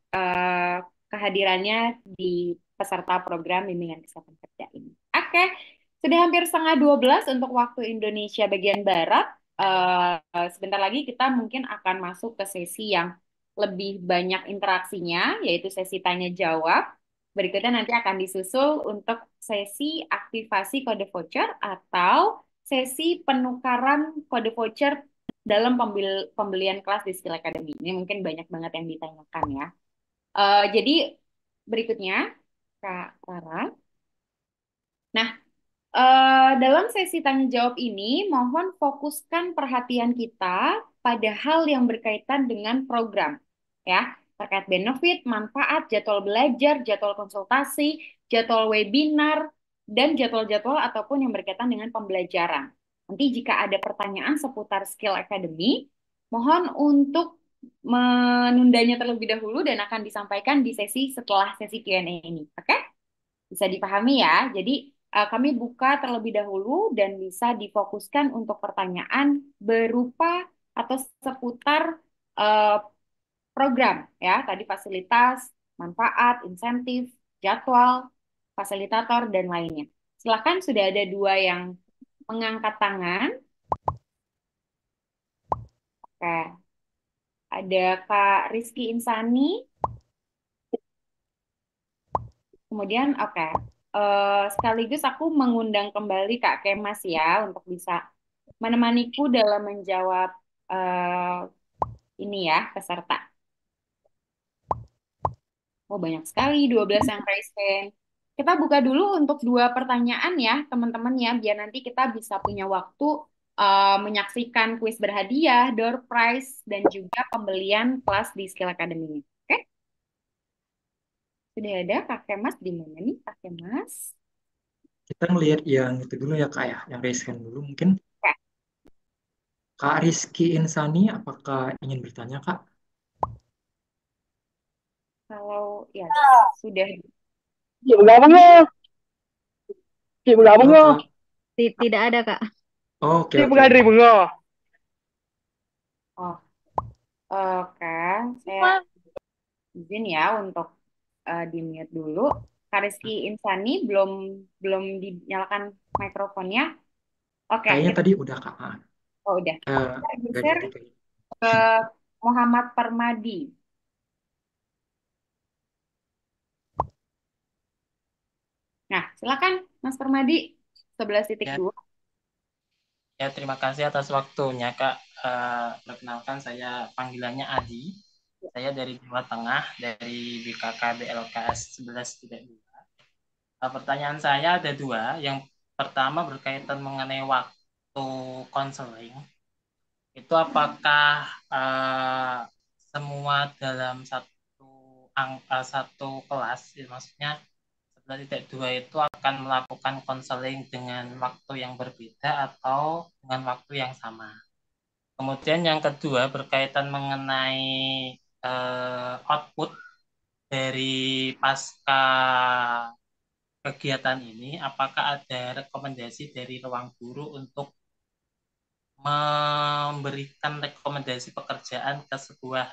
kehadirannya di peserta program bimbingan kesehatan kerja ini. Oke, sudah hampir setengah 12 untuk waktu Indonesia bagian Barat. Sebentar lagi kita mungkin akan masuk ke sesi yang lebih banyak interaksinya, yaitu sesi tanya-jawab. Berikutnya nanti akan disusul untuk sesi aktivasi kode voucher atau sesi penukaran kode voucher dalam pembelian kelas di Skill Academy. Ini mungkin banyak banget yang ditanyakan ya. Jadi berikutnya, Kak Rara. Nah, dalam sesi tanya jawab ini, mohon fokuskan perhatian kita pada hal yang berkaitan dengan program, ya, terkait benefit, manfaat, jadwal belajar, jadwal konsultasi, jadwal webinar, dan jadwal-jadwal ataupun yang berkaitan dengan pembelajaran. Nanti jika ada pertanyaan seputar Skill Academy, Mohon untuk menundanya terlebih dahulu dan akan disampaikan di sesi setelah sesi Q&A ini. Oke? Bisa dipahami ya. Jadi kami buka terlebih dahulu dan bisa difokuskan untuk pertanyaan berupa atau seputar eh, program ya. Tadi fasilitas, manfaat, insentif, jadwal, fasilitator dan lainnya. Silakan, sudah ada dua yang mengangkat tangan. Oke, ada Kak Rizky Insani. Kemudian, oke. Sekaligus aku mengundang kembali Kak Kemas ya untuk bisa menemaniku dalam menjawab ini ya, peserta. Oh, banyak sekali, 12 yang raise hand. Kita buka dulu untuk dua pertanyaan ya, teman-teman ya, biar nanti kita bisa punya waktu menyaksikan kuis berhadiah, door prize, dan juga pembelian kelas di Skill Academy. Oke? Sudah ada Kak Kemas di mana nih, Kak Kemas? Kita ngelihat yang itu dulu ya Kak ya, yang raise hand dulu mungkin. Oke. Kak Rizky Insani, apakah ingin bertanya Kak? Kalau ya sudah. Chị bergabung ya? Chị bergabung Halo ya? Kak. Tidak ada, Kak. Oh, oke Chị oke. bergabung ya? Oh, oke. Saya izin ya untuk di mute dulu. Kak Rizky Insani belum belum dinyalakan mikrofonnya. Oke, Kayaknya kita tadi udah Kak. oh udah. Kita Nggak geser jadi kayaknya. ke Muhammad Permadi. Nah, silakan Mas Permadi, Ya, 11.2. ya, terima kasih atas waktunya, Kak. Perkenalkan, saya panggilannya Adi. Saya dari Jawa Tengah, dari BKK BLKS 11.2. Pertanyaan saya ada dua. Yang pertama berkaitan mengenai waktu konseling. Itu apakah semua dalam satu kelas, maksudnya 11.2 itu akan melakukan konseling dengan waktu yang berbeda atau dengan waktu yang sama. Kemudian yang kedua berkaitan mengenai output dari pasca kegiatan ini, apakah ada rekomendasi dari ruang guru untuk memberikan rekomendasi pekerjaan ke sebuah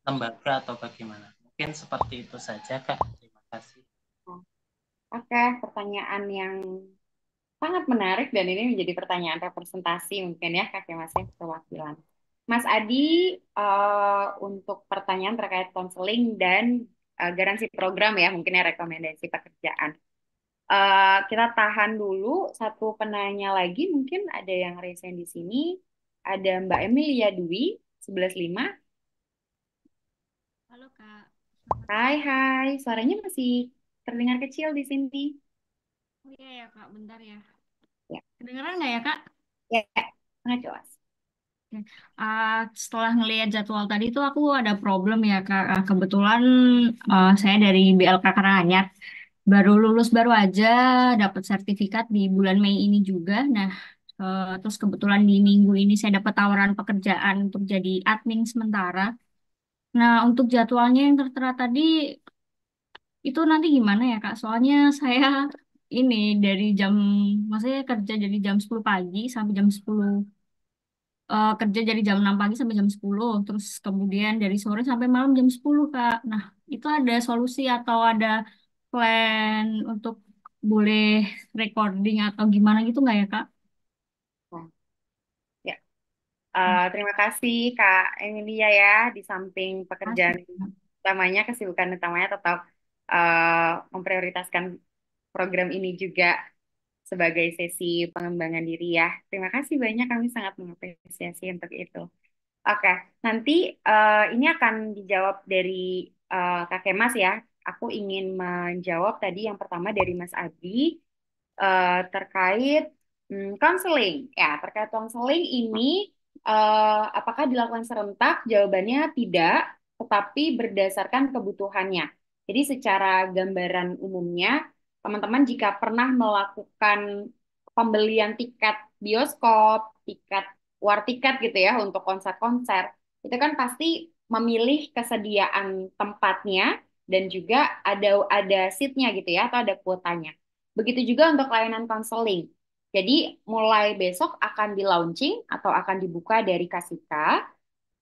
lembaga atau bagaimana? Mungkin seperti itu saja, Kak. Terima kasih. Oke, pertanyaan yang sangat menarik dan ini menjadi pertanyaan representasi mungkin ya Kak Kemasnya perwakilan. Mas Adi, untuk pertanyaan terkait konseling dan garansi program ya, mungkin ya rekomendasi pekerjaan. Kita tahan dulu satu penanya lagi, mungkin ada yang resign di sini. Ada Mbak Emilia Dwi, 11.5. Halo, Kak. Hai, hai. Suaranya masih terdengar kecil di sini. Oh iya ya, Kak. Bentar ya. Ya, Kedengeran nggak ya, Kak? ya, sangat jelas. Oke. Setelah ngelihat jadwal tadi tuh aku ada problem ya, Kak. Kebetulan saya dari BLK Karanganyar. Baru lulus baru aja dapat sertifikat di bulan Mei ini juga. Nah, terus kebetulan di minggu ini saya dapat tawaran pekerjaan untuk jadi admin sementara. Nah, untuk jadwalnya yang tertera tadi itu nanti gimana ya Kak? Soalnya saya ini dari jam, maksudnya kerja dari jam 10 pagi sampai jam 10, kerja dari jam 6 pagi sampai jam 10, terus kemudian dari sore sampai malam jam 10 Kak. Nah, itu ada solusi atau ada plan untuk boleh recording atau gimana gitu nggak ya Kak? Nah, ya. Terima kasih Kak Emilia ya, di samping pekerjaan Asik, Kak. utamanya, kesibukan utamanya tetap memprioritaskan program ini juga sebagai sesi pengembangan diri ya. Terima kasih banyak, kami sangat mengapresiasi untuk itu. Oke, nanti ini akan dijawab dari Kak Kemas ya. Aku ingin menjawab tadi yang pertama dari Mas Adi terkait konseling. Ya, terkait konseling ini apakah dilakukan serentak? Jawabannya tidak, tetapi berdasarkan kebutuhannya. Jadi secara gambaran umumnya, teman-teman jika pernah melakukan pembelian tiket bioskop, tiket war tiket gitu ya untuk konser-konser, itu kan pasti memilih kesediaan tempatnya dan juga ada seatnya gitu ya atau ada kuotanya. Begitu juga untuk layanan konseling. Jadi mulai besok akan di launching atau akan dibuka dari Kasika,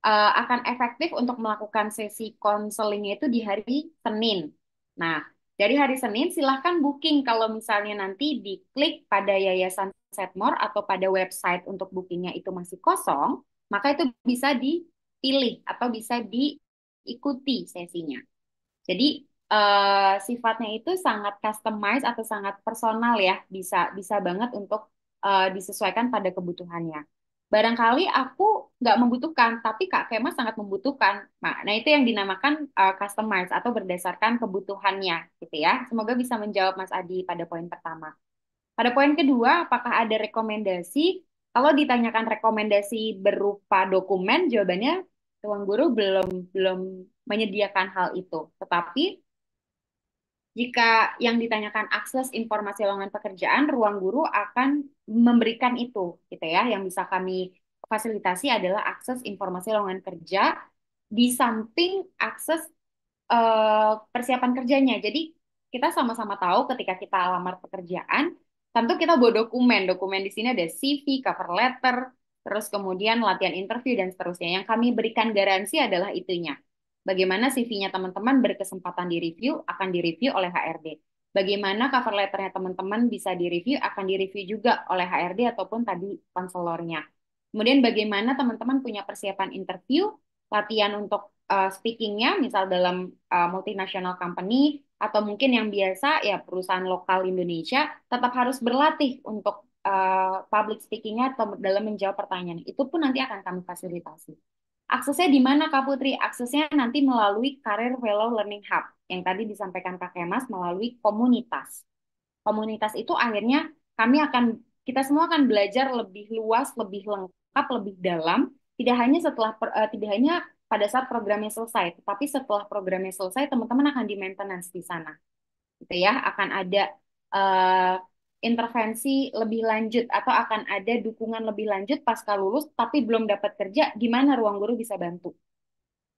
akan efektif untuk melakukan sesi konselingnya itu di hari Senin. Nah, dari hari Senin silahkan booking kalau misalnya nanti diklik pada Yayasan Setmore atau pada website untuk bookingnya itu masih kosong, maka itu bisa dipilih atau bisa diikuti sesinya. Jadi sifatnya itu sangat customized atau sangat personal ya, bisa banget untuk disesuaikan pada kebutuhannya. Barangkali aku nggak membutuhkan, tapi Kak Kema sangat membutuhkan. Nah, itu yang dinamakan customized atau berdasarkan kebutuhannya, gitu ya. Semoga bisa menjawab Mas Adi pada poin pertama. Pada poin kedua, apakah ada rekomendasi? Kalau ditanyakan rekomendasi berupa dokumen, jawabannya ruang guru belum belum menyediakan hal itu. Tetapi jika yang ditanyakan akses informasi lowongan pekerjaan, ruang guru akan memberikan itu, gitu ya. Yang bisa kami fasilitasi adalah akses informasi lowongan kerja di samping akses persiapan kerjanya. Jadi kita sama-sama tahu ketika kita lamar pekerjaan, tentu kita bawa dokumen. Dokumen di sini ada CV, cover letter, terus kemudian latihan interview dan seterusnya. Yang kami berikan garansi adalah itunya. Bagaimana CV-nya teman-teman berkesempatan direview, akan direview oleh HRD. Bagaimana cover letternya teman-teman bisa direview, akan direview juga oleh HRD ataupun tadi konselornya. Kemudian bagaimana teman-teman punya persiapan interview, latihan untuk speakingnya, misal dalam multinational company, atau mungkin yang biasa ya perusahaan lokal Indonesia, tetap harus berlatih untuk public speakingnya atau dalam menjawab pertanyaan. Itu pun nanti akan kami fasilitasi. Aksesnya di mana Kak Putri? Aksesnya nanti melalui Career Fellow Learning Hub yang tadi disampaikan Kak Kemas melalui komunitas. Komunitas itu akhirnya kita semua akan belajar lebih luas, lebih lengkap, lebih dalam. Tidak hanya pada saat programnya selesai, tetapi setelah programnya selesai teman-teman akan di maintenance di sana, gitu ya. Akan ada uh, intervensi lebih lanjut atau akan ada dukungan lebih lanjut pasca lulus tapi belum dapat kerja, gimana ruang guru bisa bantu,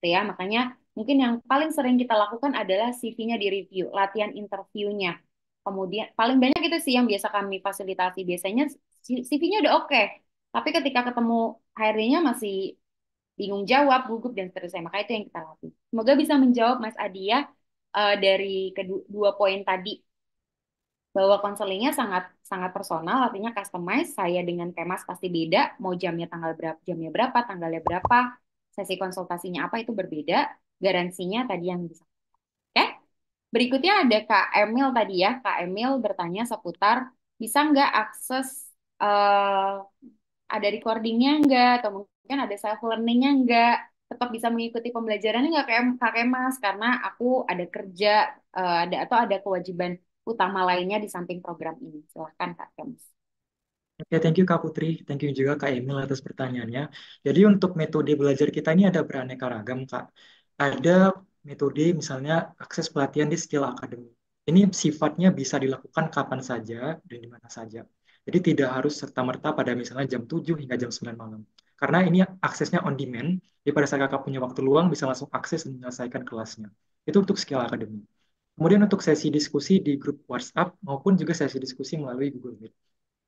gitu ya. Makanya mungkin yang paling sering kita lakukan adalah CV-nya direview, latihan interviewnya. Kemudian paling banyak itu sih yang biasa kami fasilitasi. Biasanya CV-nya udah oke, tapi ketika ketemu HRD-nya masih bingung jawab, gugup dan seterusnya. Maka itu yang kita latih. Semoga bisa menjawab Mas Adia dari kedua poin tadi, bahwa konselingnya sangat sangat personal, artinya customize. Saya dengan Kemas pasti beda, mau jamnya berapa, tanggalnya berapa, sesi konsultasinya apa itu berbeda, garansinya tadi yang bisa. Oke? Berikutnya ada Kak Emil tadi ya. Kak Emil bertanya seputar bisa nggak akses ada recordingnya nggak, atau mungkin ada self learningnya nggak, tetap bisa mengikuti pembelajarannya nggak kayak Kak Kemas karena aku ada kerja, ada kewajiban utama lainnya di samping program ini. Silahkan Kak Kemas. Oke, thank you Kak Putri. Thank you juga Kak Emil atas pertanyaannya. Jadi untuk metode belajar kita ini ada beraneka ragam, Kak. Ada metode misalnya akses pelatihan di skill academy. Ini sifatnya bisa dilakukan kapan saja dan di mana saja. Jadi tidak harus serta-merta pada misalnya jam 7 hingga jam 9 malam. Karena ini aksesnya on demand. Jadi pada saat kakak punya waktu luang bisa langsung akses dan menyelesaikan kelasnya. Itu untuk skill academy. Kemudian untuk sesi diskusi di grup WhatsApp maupun juga sesi diskusi melalui Google Meet.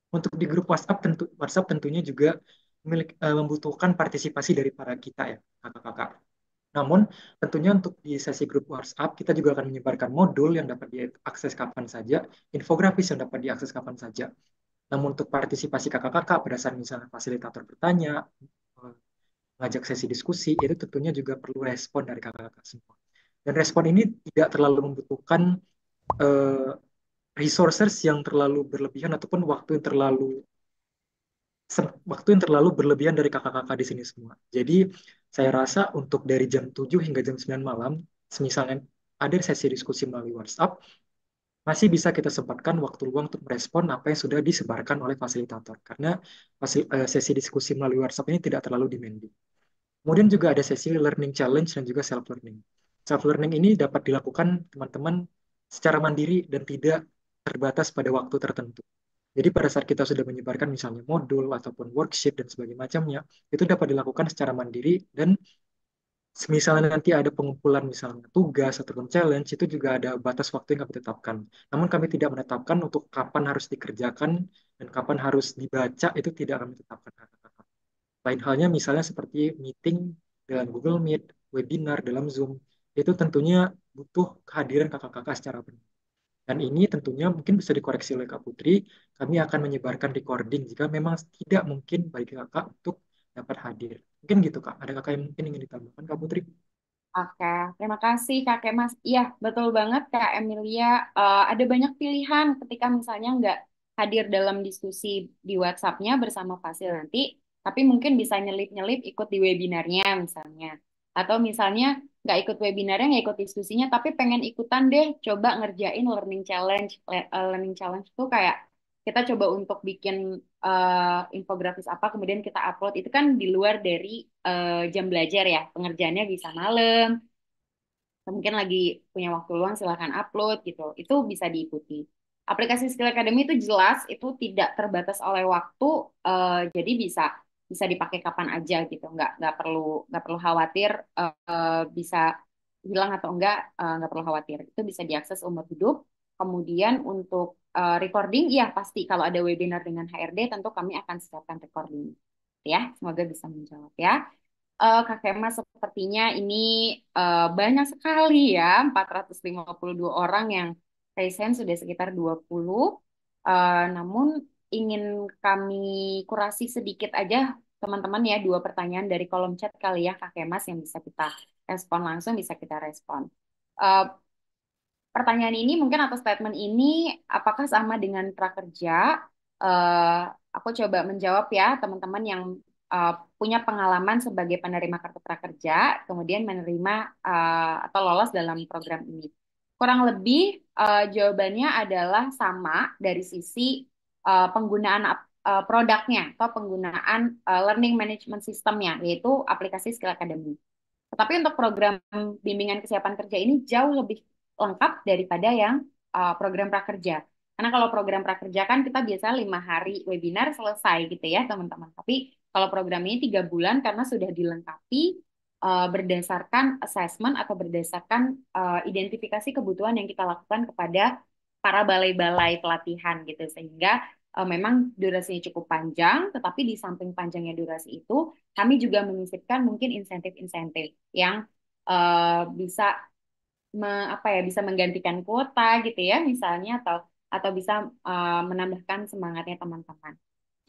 Untuk di grup WhatsApp tentunya juga membutuhkan partisipasi dari para kita ya, kakak-kakak. Namun tentunya untuk di sesi grup WhatsApp kita juga akan menyebarkan modul yang dapat diakses kapan saja, infografis yang dapat diakses kapan saja. Namun untuk partisipasi kakak-kakak pada saat misalnya fasilitator bertanya, eh, ngajak sesi diskusi, itu tentunya juga perlu respon dari kakak-kakak semua. Dan respon ini tidak terlalu membutuhkan eh, resources yang terlalu berlebihan ataupun waktu yang terlalu berlebihan dari kakak-kakak di sini semua. Jadi saya rasa untuk dari jam 7 hingga jam 9 malam, misalnya ada sesi diskusi melalui WhatsApp, masih bisa kita sempatkan waktu luang untuk merespon apa yang sudah disebarkan oleh fasilitator. Karena sesi diskusi melalui WhatsApp ini tidak terlalu demanding. Kemudian juga ada sesi learning challenge dan juga self learning. Self learning ini dapat dilakukan teman-teman secara mandiri dan tidak terbatas pada waktu tertentu. Jadi pada saat kita sudah menyebarkan misalnya modul ataupun worksheet dan sebagainya macamnya, itu dapat dilakukan secara mandiri dan misalnya nanti ada pengumpulan misalnya tugas ataupun challenge itu juga ada batas waktu yang kami tetapkan. Namun kami tidak menetapkan untuk kapan harus dikerjakan dan kapan harus dibaca itu tidak kami tetapkan. Lain halnya misalnya seperti meeting dalam Google Meet, webinar dalam Zoom, itu tentunya butuh kehadiran kakak-kakak secara benar. Dan ini tentunya mungkin bisa dikoreksi oleh Kak Putri. Kami akan menyebarkan recording jika memang tidak mungkin bagi kakak untuk dapat hadir. Mungkin gitu Kak. Ada kakak yang mungkin ingin ditambahkan Kak Putri? Oke, terima kasih Kak Kemas. Iya, betul banget Kak Emilia. Ada banyak pilihan ketika misalnya nggak hadir dalam diskusi di WhatsApp-nya bersama Fasil nanti, tapi mungkin bisa nyelip-nyelip ikut di webinarnya misalnya. Atau misalnya nggak ikut webinarnya, nggak ikut diskusinya, tapi pengen ikutan deh, coba ngerjain learning challenge. Learning challenge itu kayak kita coba untuk bikin infografis apa, kemudian kita upload. Itu kan di luar dari jam belajar ya, pengerjaannya bisa malam, mungkin lagi punya waktu luang silahkan upload gitu. Itu bisa diikuti. Aplikasi Skill Academy itu jelas itu tidak terbatas oleh waktu, jadi bisa bisa dipakai kapan aja gitu. Nggak perlu khawatir bisa hilang atau nggak perlu khawatir. Itu bisa diakses umur hidup. Kemudian untuk recording, ya pasti kalau ada webinar dengan HRD tentu kami akan siapkan recording. Ya, semoga bisa menjawab ya. Kak Kemas sepertinya ini banyak sekali ya, 452 orang yang raise sudah sekitar 20. Namun ingin kami kurasi sedikit aja teman-teman ya, 2 pertanyaan dari kolom chat kali ya Kak Kemas yang bisa kita respon langsung, bisa kita respon. Eh, Pertanyaan ini mungkin atau statement ini apakah sama dengan prakerja? Eh, aku coba menjawab ya teman-teman yang eh, punya pengalaman sebagai penerima kartu prakerja, kemudian menerima atau lolos dalam program ini. Kurang lebih jawabannya adalah sama dari sisi penggunaan produknya atau penggunaan learning management systemnya, yaitu aplikasi Skill Academy. Tetapi untuk program bimbingan kesiapan kerja ini jauh lebih lengkap daripada yang program prakerja. Karena kalau program prakerja kan kita biasa 5 hari webinar selesai gitu ya teman-teman. Tapi kalau program ini 3 bulan karena sudah dilengkapi berdasarkan assessment atau berdasarkan identifikasi kebutuhan yang kita lakukan kepada para balai-balai pelatihan gitu. Sehingga memang durasinya cukup panjang, tetapi di samping panjangnya durasi itu, kami juga menyisipkan mungkin insentif-insentif yang bisa apa ya bisa menggantikan kuota gitu ya misalnya atau bisa menambahkan semangatnya teman-teman.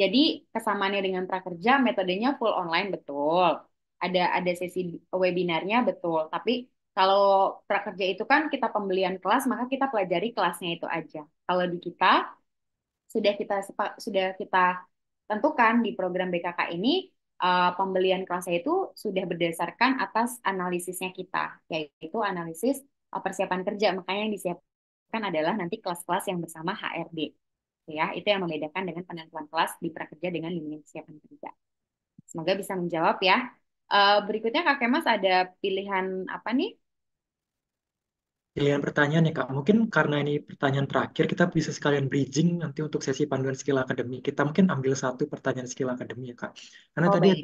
Jadi kesamaannya dengan prakerja metodenya full online betul. Ada sesi webinarnya betul. Tapi kalau prakerja itu kan kita pembelian kelas maka kita pelajari kelasnya itu aja. Kalau di kita sudah kita tentukan di program BKK ini pembelian kelasnya itu sudah berdasarkan atas analisisnya kita, yaitu analisis persiapan kerja. Makanya yang disiapkan adalah nanti kelas-kelas yang bersama HRD. Ya, itu yang membedakan dengan penentuan kelas di prakerja dengan bimbingan kesiapan kerja. Semoga bisa menjawab ya. Berikutnya Kak Kemas ada pilihan apa nih? Pilihan pertanyaan ya Kak, mungkin karena ini pertanyaan terakhir, kita bisa sekalian bridging nanti untuk sesi panduan skill akademi. Kita mungkin ambil satu pertanyaan skill akademi ya Kak. Karena Oh tadi baik.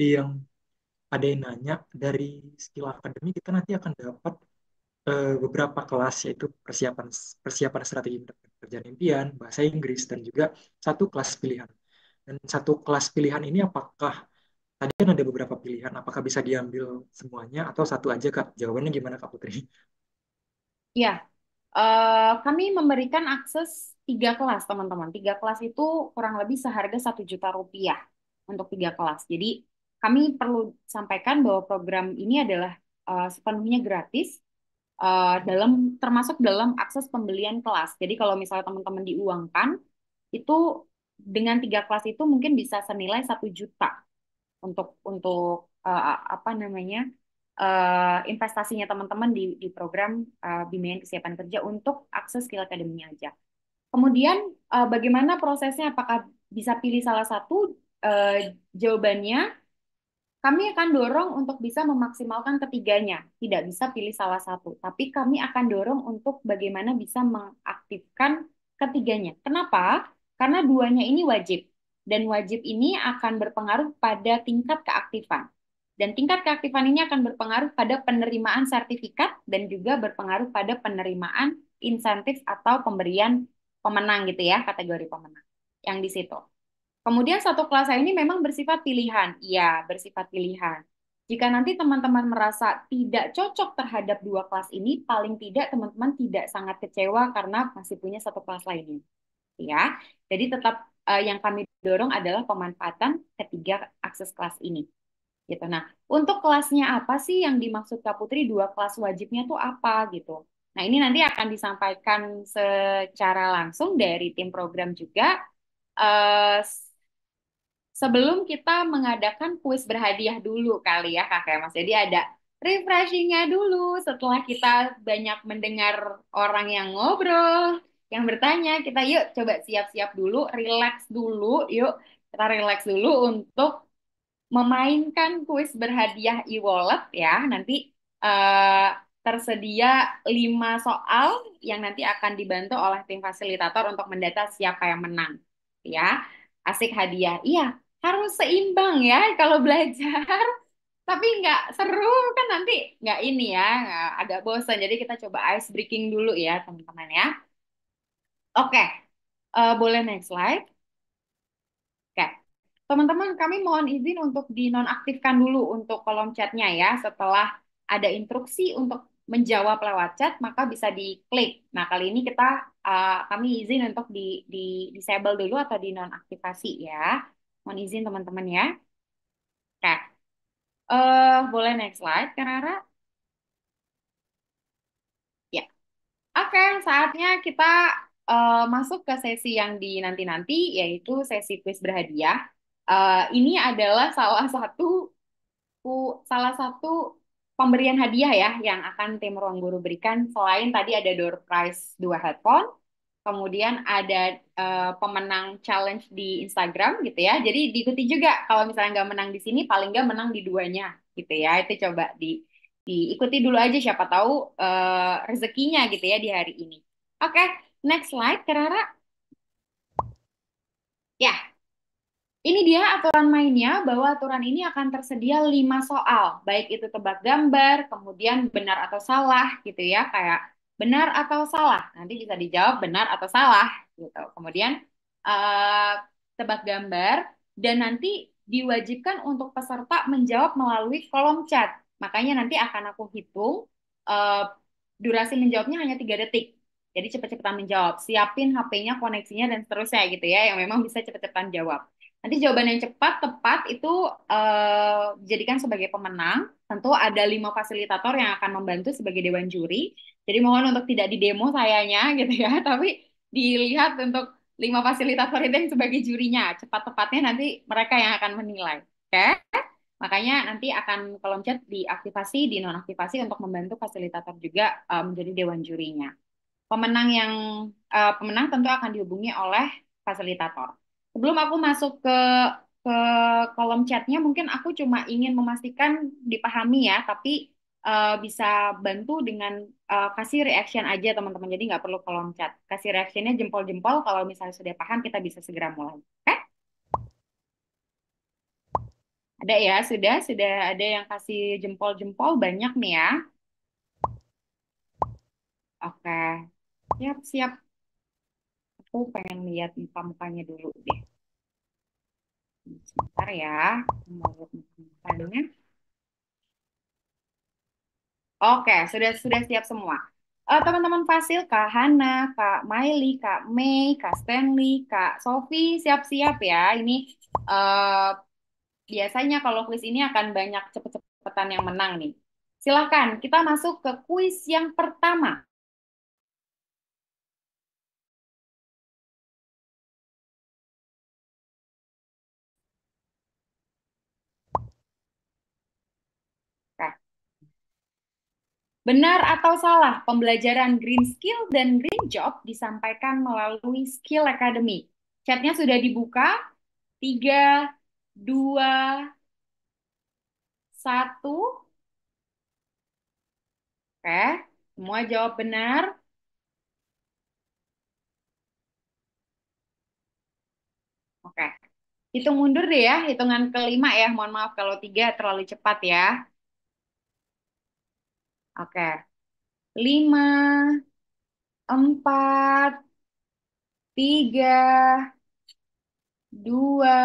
ada yang nanya dari skill akademi kita nanti akan dapat beberapa kelas yaitu persiapan persiapan strategi pekerjaan impian, bahasa Inggris dan juga satu kelas pilihan. Dan satu kelas pilihan ini apakah tadi kan ada beberapa pilihan, apakah bisa diambil semuanya atau satu aja Kak? Jawabannya gimana Kak Putri? Ya, kami memberikan akses 3 kelas, teman-teman. 3 kelas itu kurang lebih seharga 1 juta rupiah untuk 3 kelas. Jadi kami perlu sampaikan bahwa program ini adalah sepenuhnya gratis termasuk dalam akses pembelian kelas. Jadi kalau misalnya teman-teman diuangkan, itu dengan 3 kelas itu mungkin bisa senilai 1 juta untuk apa namanya investasinya teman-teman di program bimbingan kesiapan kerja untuk akses skill academy aja. Kemudian bagaimana prosesnya? Apakah bisa pilih salah satu? Jawabannya kami akan dorong untuk bisa memaksimalkan ketiganya. Tidak bisa pilih salah satu, tapi kami akan dorong untuk bagaimana bisa mengaktifkan ketiganya. Kenapa? Karena duanya ini wajib. Dan wajib ini akan berpengaruh pada tingkat keaktifan. Dan tingkat keaktifan ini akan berpengaruh pada penerimaan sertifikat dan juga berpengaruh pada penerimaan insentif atau pemberian pemenang gitu ya, kategori pemenang yang di situ. Kemudian satu kelas A ini memang bersifat pilihan. Iya, bersifat pilihan. Jika nanti teman-teman merasa tidak cocok terhadap dua kelas ini, paling tidak teman-teman tidak sangat kecewa karena masih punya satu kelas lainnya. Ya, jadi tetap yang kami dorong adalah pemanfaatan ketiga akses kelas ini. Gitu. Nah, untuk kelasnya apa sih yang dimaksud Kak Putri? Dua kelas wajibnya tuh apa gitu? Nah, ini nanti akan disampaikan secara langsung dari tim program juga. Eh, Sebelum kita mengadakan kuis berhadiah dulu kali ya Kak Mas. Jadi ada refreshingnya dulu setelah kita banyak mendengar orang yang ngobrol, yang bertanya, kita yuk coba siap-siap dulu, relax dulu, yuk kita relax dulu untuk memainkan kuis berhadiah e-wallet ya. Nanti eh, tersedia 5 soal yang nanti akan dibantu oleh tim fasilitator untuk mendata siapa yang menang. Ya, asik hadiah. Iya, harus seimbang ya kalau belajar. Tapi nggak seru kan nanti nggak ini ya, agak bosan. Jadi kita coba ice breaking dulu ya teman-teman ya. Oke, boleh next slide. Oke, teman-teman, kami mohon izin untuk dinonaktifkan dulu untuk kolom chatnya ya. Setelah ada instruksi untuk menjawab lewat chat, maka bisa diklik. Nah, kali ini kami izin untuk di disable dulu atau dinonaktifasi ya. Mohon izin teman-teman ya. Oke, boleh next slide, Kanara? Ya. Oke, saatnya kita masuk ke sesi yang di nanti-nanti, yaitu sesi kuis berhadiah. Ini adalah salah satu pemberian hadiah ya yang akan tim Ruang Guru berikan. Selain tadi ada door prize 2 headphone, kemudian ada pemenang challenge di Instagram gitu ya. Jadi diikuti juga kalau misalnya nggak menang di sini, paling nggak menang di duanya gitu ya. Itu coba diikuti dulu aja siapa tahu rezekinya gitu ya di hari ini. Oke, next slide, Rara. Ya, ini dia aturan mainnya, bahwa aturan ini akan tersedia 5 soal, baik itu tebak gambar, kemudian benar atau salah gitu ya, kayak benar atau salah. Nanti bisa dijawab benar atau salah gitu. Kemudian eh, tebak gambar dan nanti diwajibkan untuk peserta menjawab melalui kolom chat. Makanya nanti akan aku hitung eh, durasi menjawabnya hanya 3 detik. Jadi cepet-cepetan menjawab. Siapin HP-nya, koneksinya, dan seterusnya gitu ya, yang memang bisa cepet-cepetan jawab. Nanti jawaban yang cepat, tepat itu dijadikan sebagai pemenang. Tentu ada 5 fasilitator yang akan membantu sebagai dewan juri. Jadi mohon untuk tidak didemo sayanya gitu ya, tapi dilihat untuk 5 fasilitator itu yang sebagai jurinya. Cepat-tepatnya nanti mereka yang akan menilai. Oke? Makanya nanti akan kolom chat diaktifasi, dinonaktifasi untuk membantu fasilitator juga menjadi dewan jurinya. Pemenang tentu akan dihubungi oleh fasilitator. Sebelum aku masuk ke kolom chatnya, mungkin aku cuma ingin memastikan dipahami ya, tapi bisa bantu dengan kasih reaction aja teman-teman. Jadi nggak perlu kolom chat. Kasih reactionnya jempol-jempol. Kalau misalnya sudah paham, kita bisa segera mulai. Oke? Ada ya, sudah ada yang kasih jempol-jempol banyak nih ya. Oke, siap-siap. Aku pengen lihat muka-mukanya dulu deh. Sebentar ya, mau lihat muka-mukanya. Oke, sudah siap semua. Teman-teman Fasil, Kak Hana, Kak Maili, Kak Mei, Kak Stanley, Kak Sofi, siap-siap ya. Ini eh, biasanya kalau kuis ini akan banyak cepet-cepetan yang menang nih. Silakan, kita masuk ke kuis yang pertama. Oke. Benar atau salah, pembelajaran Green Skill dan Green Job disampaikan melalui Skill Academy. Chatnya sudah dibuka. 3, 2, 1. Oke, semua jawab benar. Oke. Hitung mundur deh ya, hitungan kelima ya. Mohon maaf kalau tiga terlalu cepat ya. Oke. Lima, empat, tiga, dua,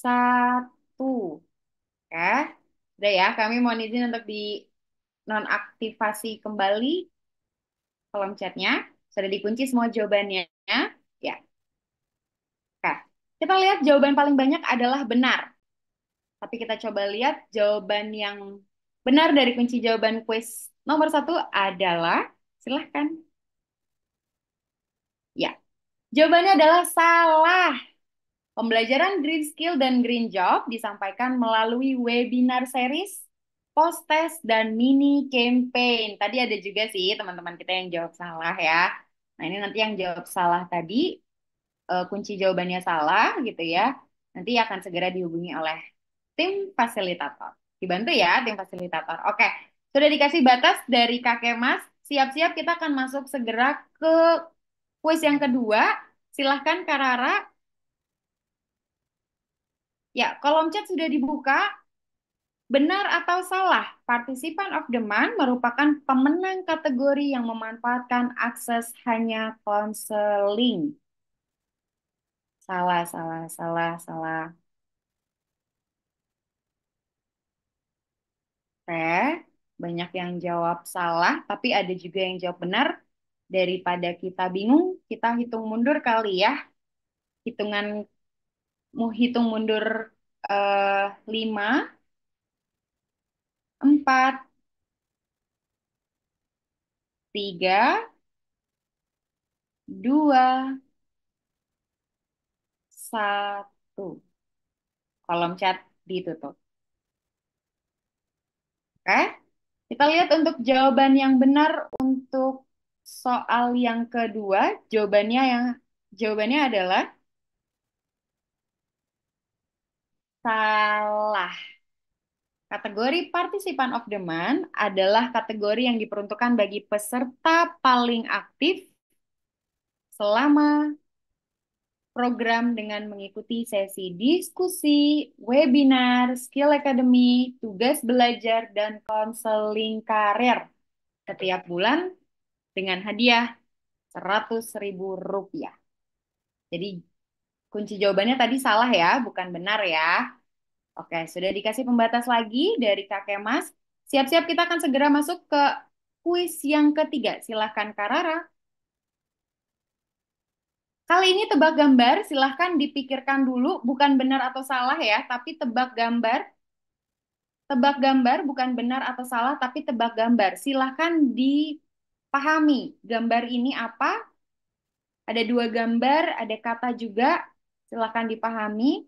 satu. Oke. Udah ya, kami mohon izin untuk di nonaktifasi kembali kolom chatnya. Sudah dikunci semua jawabannya. Ya. Oke. Kita lihat jawaban paling banyak adalah benar. Tapi kita coba lihat jawaban yang benar dari kunci jawaban kuis nomor satu adalah, silahkan. Ya, jawabannya adalah salah. Pembelajaran Green Skill dan Green Job disampaikan melalui webinar series, post test, dan mini campaign. Tadi ada juga sih teman-teman kita yang jawab salah ya. Nah ini nanti yang jawab salah tadi, kunci jawabannya salah gitu ya. Nanti akan segera dihubungi oleh tim fasilitator. Dibantu ya tim fasilitator. Oke, sudah dikasih batas dari Kakek Mas. Siap-siap kita akan masuk segera ke kuis yang kedua. Silahkan Kak Rara. Ya, kolom chat sudah dibuka. Benar atau salah? Participant of the Month merupakan pemenang kategori yang memanfaatkan akses hanya konseling. Salah, salah, salah, salah. Oke, banyak yang jawab salah, tapi ada juga yang jawab benar. Daripada kita bingung, kita hitung mundur kali ya. Hitungan mau hitung mundur 5, 4, 3, 2, 1. Kolom chat ditutup. Oke, kita lihat untuk jawaban yang benar untuk soal yang kedua. Jawabannya adalah salah. Kategori Participant of the Month adalah kategori yang diperuntukkan bagi peserta paling aktif selama program dengan mengikuti sesi diskusi, webinar, skill academy, tugas belajar, dan konseling karir setiap bulan dengan hadiah Rp100.000. Jadi kunci jawabannya tadi salah ya, bukan benar ya. Oke, sudah dikasih pembatas lagi dari Kakek Mas. Siap-siap kita akan segera masuk ke kuis yang ketiga. Silahkan Kak Rara. Kali ini tebak gambar, silahkan dipikirkan dulu, bukan benar atau salah ya, tapi tebak gambar. Tebak gambar bukan benar atau salah, tapi tebak gambar. Silahkan dipahami gambar ini apa. Ada 2 gambar, ada kata juga. Silahkan dipahami.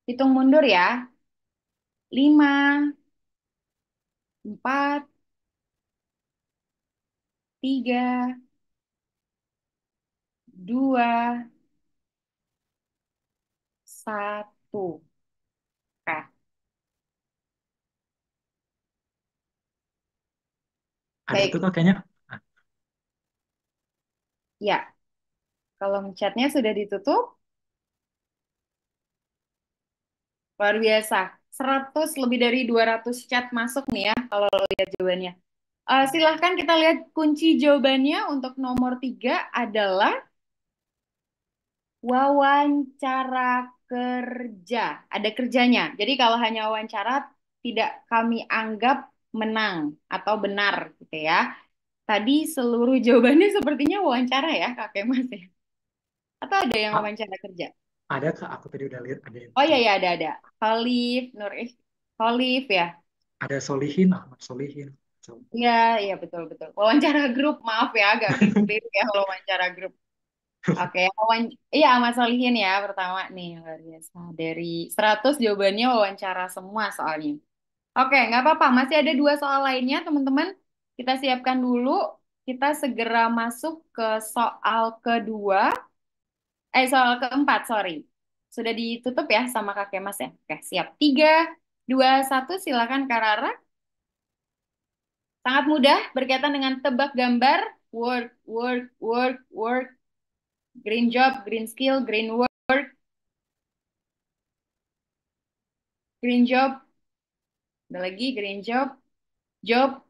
Hitung mundur ya. 5, 4, 3, 2, 1. Oke. Ada Baik, tuh kok kayaknya. Ah, ya. Kolom chatnya sudah ditutup. Luar biasa. 100 lebih dari 200 chat masuk nih ya kalau lihat jawabannya. Silahkan kita lihat kunci jawabannya untuk nomor 3 adalah wawancara kerja. Ada kerjanya. Jadi kalau hanya wawancara tidak kami anggap menang atau benar gitu ya. Tadi seluruh jawabannya sepertinya wawancara ya Kakek Mas ya. Atau ada yang ah, wawancara kerja? ada Kak, aku tadi udah lihat ada yang Oh iya jawab. ya ada. Khalif, Khalif ya. Ada Solihin, Ahmad Solihin. So, Iya, iya betul. Wawancara grup, maaf ya, agak keliru ya kalau wawancara grup. Oke, iya Ahmad Solihin ya pertama nih, luar biasa. Dari 100 jawabannya wawancara semua soalnya. Oke, nggak apa-apa, masih ada 2 soal lainnya teman-teman. Kita siapkan dulu, kita segera masuk ke soal kedua, soal keempat, sorry. Sudah ditutup ya sama Kakek Mas ya? Oke, siap. 3, 2, 1, silakan Kak Rara. Sangat mudah berkaitan dengan tebak gambar. work, work, work, work. Green job, green skill, green work, green job. Ada lagi green job, job.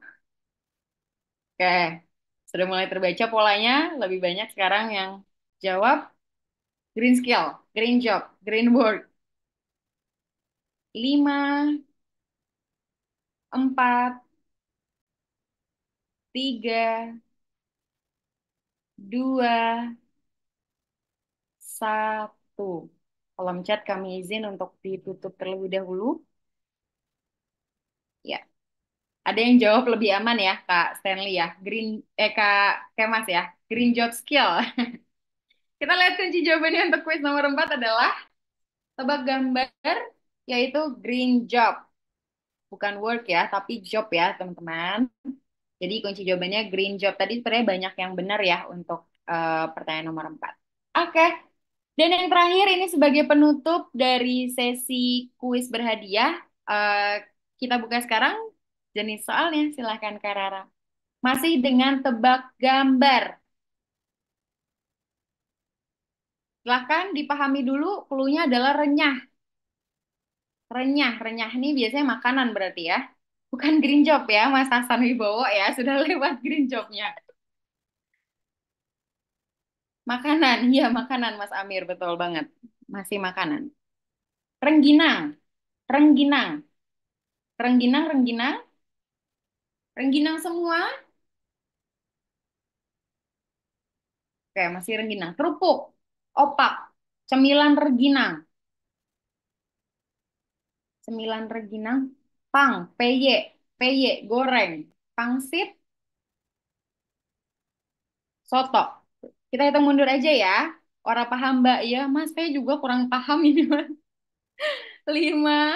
Oke, sudah mulai terbaca polanya. Lebih banyak sekarang yang jawab green skill, green job, green work. 5, 4, 3, 2, 1. Kolom chat kami izin untuk ditutup terlebih dahulu. Ya, ada yang jawab lebih aman ya, Kak Stanley ya. Kak Kemas ya. Green job skill. Kita lihat kunci jawabannya untuk quiz nomor 4 adalah tebak gambar, yaitu green job. Bukan work ya, tapi job ya, teman-teman. Jadi kunci jawabannya green job. Tadi sebenarnya banyak yang benar ya untuk pertanyaan nomor 4. Oke. Dan yang terakhir ini sebagai penutup dari sesi kuis berhadiah. eh, kita buka sekarang jenis soalnya. Silahkan Kak Rara. Masih dengan tebak gambar. Silahkan dipahami dulu, clue-nya adalah renyah. Renyah, renyah ini biasanya makanan berarti ya. Bukan green job ya, Mas Hasan Wibowo ya. Sudah lewat green jobnya. Makanan, iya makanan Mas Amir, betul banget. Masih makanan. Rengginang, rengginang, rengginang, rengginang, rengginang semua. Oke, masih rengginang. Kerupuk, opak, cemilan rengginang, cemilan rengginang, pang, peye, peye, goreng, pangsit, soto. Kita hitung mundur aja ya. Orang paham Mbak ya, Mas saya juga kurang paham ini Mas. 5,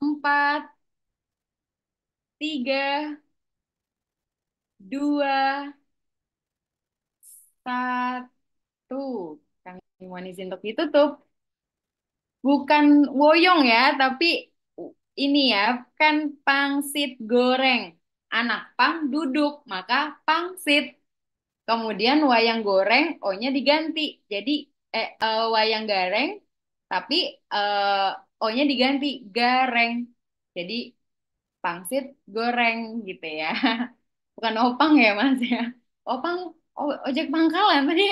4, 3, 2, 1. Kami mohon izin untuk ditutup. Bukan woyong ya, tapi ini ya, kan pangsit goreng. Anak pang duduk, maka pangsit. Kemudian wayang goreng, O-nya diganti. Jadi wayang gareng, tapi O-nya diganti gareng. Jadi pangsit goreng gitu ya. Bukan opang ya Mas ya. Opang ojek pangkalan tadi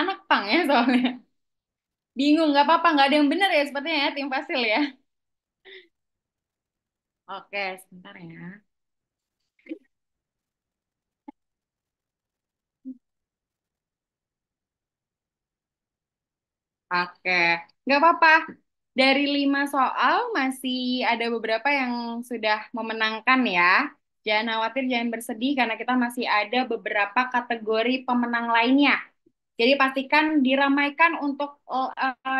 anak pang ya soalnya. Bingung nggak apa-apa nggak ada yang benar ya sepertinya ya tim Fasil ya. Oke, sebentar ya. Oke, nggak apa-apa. Dari 5 soal masih ada beberapa yang sudah memenangkan ya. Jangan khawatir, jangan bersedih karena kita masih ada beberapa kategori pemenang lainnya. Jadi pastikan diramaikan untuk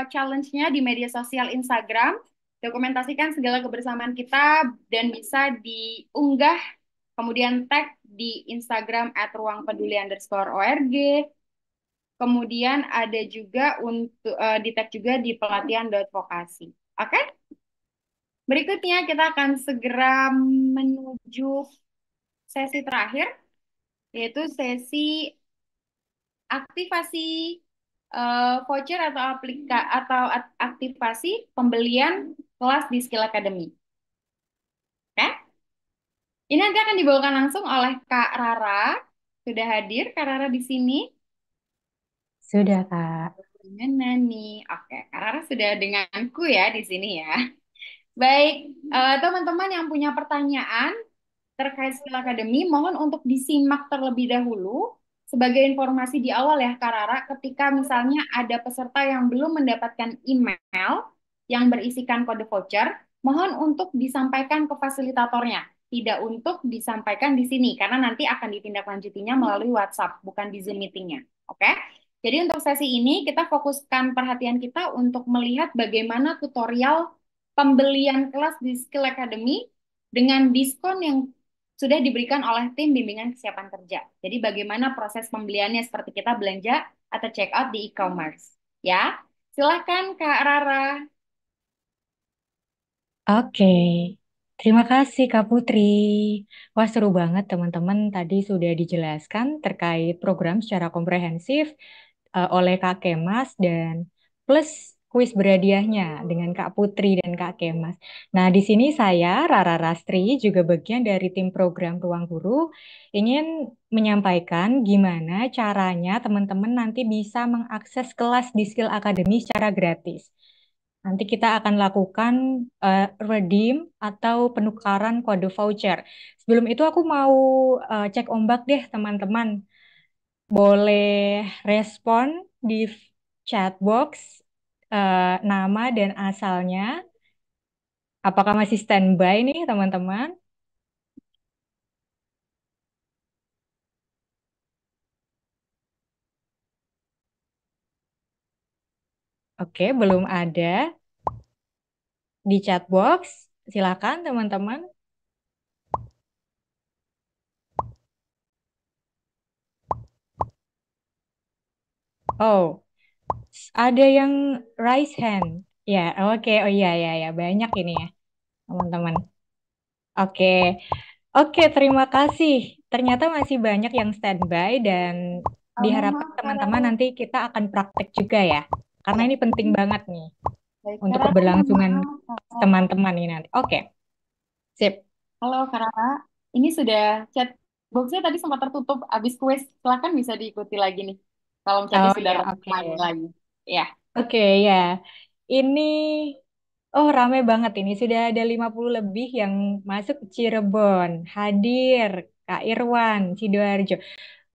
challenge-nya di media sosial Instagram. Dokumentasikan segala kebersamaan kita dan bisa diunggah kemudian tag di Instagram @ruangpeduli_org. Kemudian ada juga untuk di tag juga di pelatihan.vokasi. Oke? Berikutnya kita akan segera menuju sesi terakhir, yaitu sesi aktivasi voucher atau aktivasi pembelian kelas di Skill Academy. Oke? Ini nanti akan dibawakan langsung oleh Kak Rara. Sudah hadir Kak Rara di sini? Sudah, Kak. Gimana nih? Oke, Kak Rara sudah denganku ya di sini ya. Baik, teman-teman yang punya pertanyaan terkait Skill Academy, mohon untuk disimak terlebih dahulu sebagai informasi di awal ya, Kak Rara, ketika misalnya ada peserta yang belum mendapatkan email yang berisikan kode voucher, mohon untuk disampaikan ke fasilitatornya, tidak untuk disampaikan di sini, karena nanti akan ditindaklanjutinya melalui WhatsApp, bukan di Zoom meetingnya. Oke? Jadi untuk sesi ini kita fokuskan perhatian kita untuk melihat bagaimana tutorial pembelian kelas di Skill Academy dengan diskon yang sudah diberikan oleh tim bimbingan kesiapan kerja. Jadi bagaimana proses pembeliannya seperti kita belanja atau check out di e-commerce. Ya, silakan Kak Rara. Oke. Terima kasih Kak Putri. Wah, seru banget teman-teman. Tadi sudah dijelaskan terkait program secara komprehensif oleh Kak Kemas dan plus kuis berhadiahnya dengan Kak Putri dan Kak Kemas. Nah, di sini saya, Rara Rastri, juga bagian dari tim program Ruang Guru, ingin menyampaikan gimana caranya teman-teman nanti bisa mengakses kelas di Skill Academy secara gratis. Nanti kita akan lakukan redeem atau penukaran kode voucher. Sebelum itu aku mau cek ombak deh teman-teman. Boleh respon di chat box nama dan asalnya. Apakah masih standby nih teman-teman? Oke, belum ada di chat box. Silakan teman-teman. Oh, ada yang raise hand. Ya, oke. Oh iya, ya, ya. Banyak ini ya, teman-teman. Oke, oke, terima kasih. Ternyata masih banyak yang standby dan Mohon diharapkan maaf, teman-teman Kak. nanti kita akan praktek juga ya. Karena Ya. ini penting banget nih Baik, untuk Kak, mohon keberlangsungan maaf, Kak. teman-teman ini nanti. Oke, sip. Halo, Kak Rara. Ini sudah chat boxnya tadi sempat tertutup abis kuis. Silakan bisa diikuti lagi nih. Kalau chatnya Oh sudah ya, oke. main lagi. Ya. Oke, ya. Ini, oh rame banget ini. Sudah ada 50 lebih yang masuk ke Cirebon. Hadir, Kak Irwan, Sidoarjo.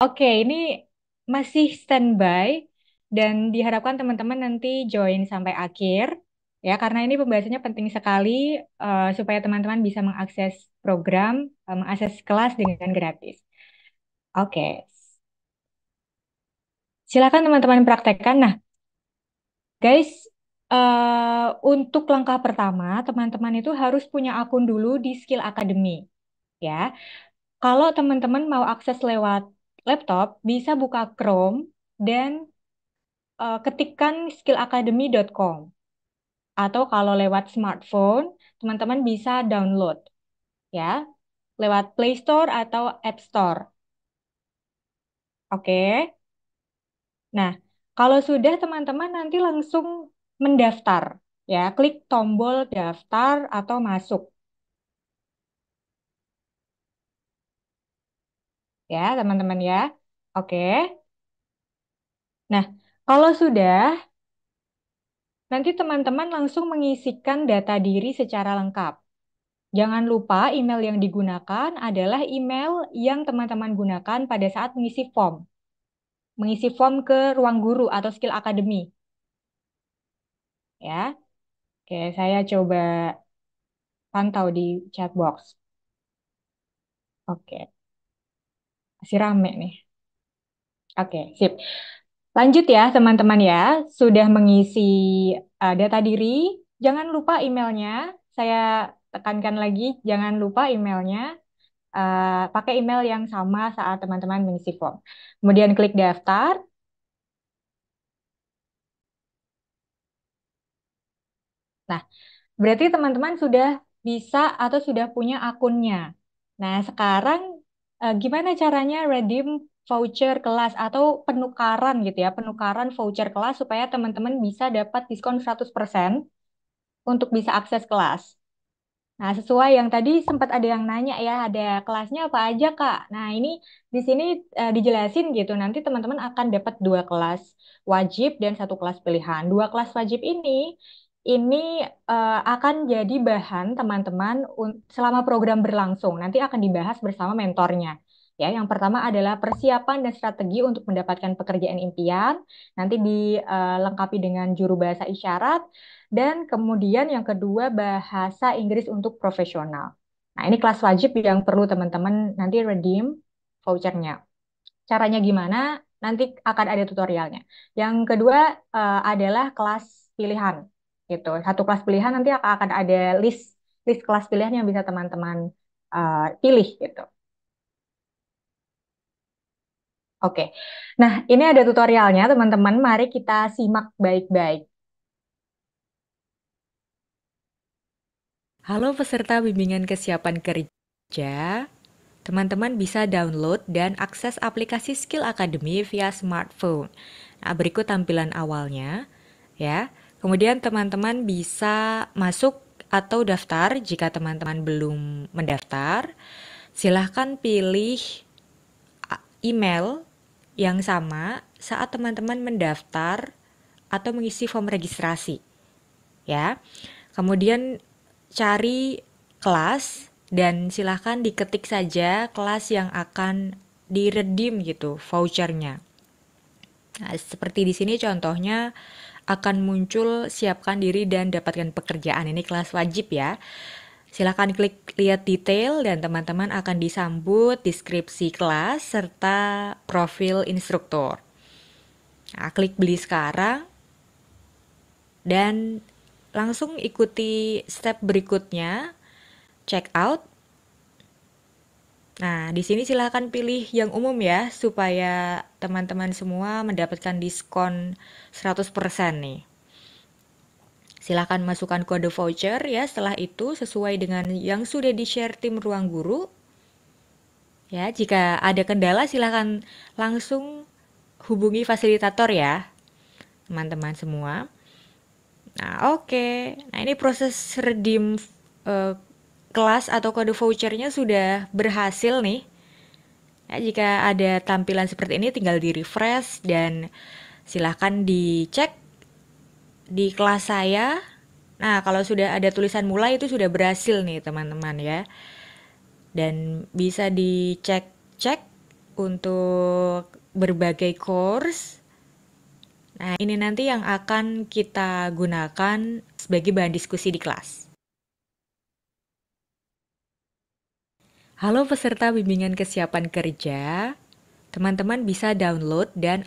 Oke, ini masih standby dan diharapkan teman-teman nanti join sampai akhir ya karena ini pembahasannya penting sekali supaya teman-teman bisa mengakses program, mengakses kelas dengan gratis. Oke, silakan teman-teman praktekkan. Nah, guys, untuk langkah pertama teman-teman itu harus punya akun dulu di Skill Academy ya. Kalau teman-teman mau akses lewat laptop, bisa buka Chrome dan ketikkan skillacademy.com atau kalau lewat smartphone teman-teman bisa download ya lewat Play Store atau App Store. Oke. Nah, kalau sudah teman-teman nanti langsung mendaftar ya, klik tombol daftar atau masuk ya, teman-teman ya. Oke. Nah, kalau sudah nanti teman-teman langsung mengisikan data diri secara lengkap. Jangan lupa email yang digunakan adalah email yang teman-teman gunakan pada saat mengisi form. Mengisi form ke Ruang Guru atau Skill Academy. Ya. Oke, saya coba pantau di chat box. Oke, masih rame nih. Oke, sip. Lanjut ya, teman-teman ya. Sudah mengisi data diri, jangan lupa emailnya. Saya tekankan lagi, jangan lupa emailnya. Pakai email yang sama saat teman-teman mengisi form. Kemudian klik daftar. Nah, berarti teman-teman sudah bisa atau sudah punya akunnya. Nah, sekarang gimana caranya redeem voucher kelas atau penukaran gitu ya, penukaran voucher kelas supaya teman-teman bisa dapat diskon 100% untuk bisa akses kelas. Nah, sesuai yang tadi sempat ada yang nanya ya, ada kelasnya apa aja, Kak? Nah, ini di sini dijelasin gitu. Nanti teman-teman akan dapat 2 kelas wajib dan 1 kelas pilihan. 2 kelas wajib ini akan jadi bahan teman-teman selama program berlangsung. Nanti akan dibahas bersama mentornya. Ya, yang pertama adalah persiapan dan strategi untuk mendapatkan pekerjaan impian. Nanti dilengkapi dengan juru bahasa isyarat. Dan kemudian yang kedua bahasa Inggris untuk profesional. Nah, ini kelas wajib yang perlu teman-teman nanti redeem vouchernya. Caranya gimana? Nanti akan ada tutorialnya. Yang kedua adalah kelas pilihan. Gitu. 1 kelas pilihan nanti akan ada list list kelas pilihan yang bisa teman-teman pilih gitu. Oke. Nah, ini ada tutorialnya teman-teman. Mari kita simak baik-baik. Halo peserta bimbingan kesiapan kerja. Teman-teman bisa download dan akses aplikasi Skill Academy via smartphone. Nah, berikut tampilan awalnya ya. Kemudian teman-teman bisa masuk atau daftar jika teman-teman belum mendaftar. Silahkan pilih email yang sama saat teman-teman mendaftar atau mengisi form registrasi ya. Kemudian cari kelas dan silahkan diketik saja kelas yang akan diredeem gitu vouchernya. Nah, seperti di sini contohnya akan muncul siapkan diri dan dapatkan pekerjaan. Ini kelas wajib ya. Silahkan klik lihat detail dan teman-teman akan disambut deskripsi kelas serta profil instruktur. Nah, klik beli sekarang dan langsung ikuti step berikutnya, check out. Nah, di sini silakan pilih yang umum ya, supaya teman-teman semua mendapatkan diskon 100% nih. Silakan masukkan kode voucher ya, setelah itu sesuai dengan yang sudah di-share tim ruang guru. Ya, jika ada kendala silakan langsung hubungi fasilitator ya, teman-teman semua. Nah, oke. Nah, ini proses redeem kelas atau kode vouchernya sudah berhasil nih. Ya, jika ada tampilan seperti ini tinggal di-refresh dan silahkan dicek di kelas saya. Nah, kalau sudah ada tulisan mulai itu sudah berhasil nih teman-teman ya. Dan bisa dicek-cek untuk berbagai course. Nah, ini nanti yang akan kita gunakan sebagai bahan diskusi di kelas. Halo peserta bimbingan kesiapan kerja. Teman-teman bisa download dan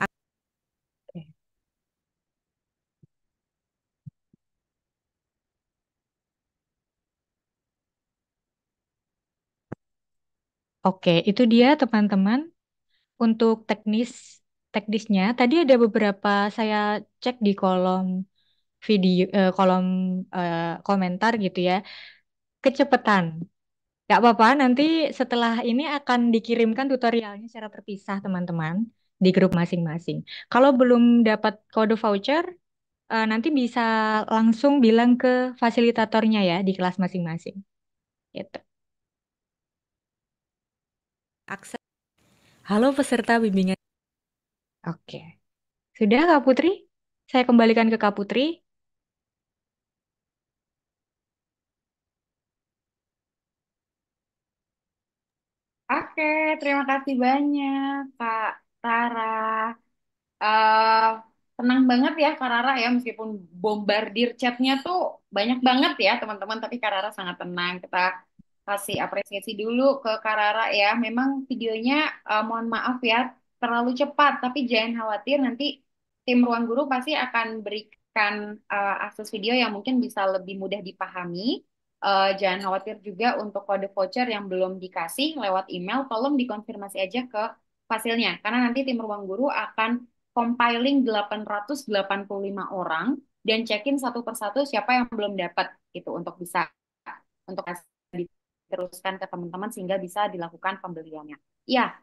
Oke, itu dia teman-teman. Untuk teknisnya, tadi ada beberapa saya cek di kolom video, kolom komentar gitu ya. Kecepatan. Gak apa-apa, nanti setelah ini akan dikirimkan tutorialnya secara terpisah teman-teman di grup masing-masing. Kalau belum dapat kode voucher, nanti bisa langsung bilang ke fasilitatornya ya di kelas masing-masing. Gitu. Akses. Halo peserta bimbingan. Oke. Sudah Kak Putri? Saya kembalikan ke Kak Putri. Oke, terima kasih banyak Kak Tara. eh Tenang banget ya Kak Rara ya, meskipun bombardir chatnya tuh banyak banget ya teman-teman, tapi Kak Rara sangat tenang. Kita kasih apresiasi dulu ke Kak Rara ya. Memang videonya mohon maaf ya terlalu cepat, tapi jangan khawatir, nanti tim Ruang Guru pasti akan berikan akses video yang mungkin bisa lebih mudah dipahami. Jangan khawatir juga untuk kode voucher yang belum dikasih lewat email, tolong dikonfirmasi aja ke fasilnya, karena nanti tim Ruang Guru akan compiling 885 orang dan check-in satu persatu siapa yang belum dapat gitu untuk bisa untuk diteruskan ke teman-teman sehingga bisa dilakukan pembeliannya. Ya,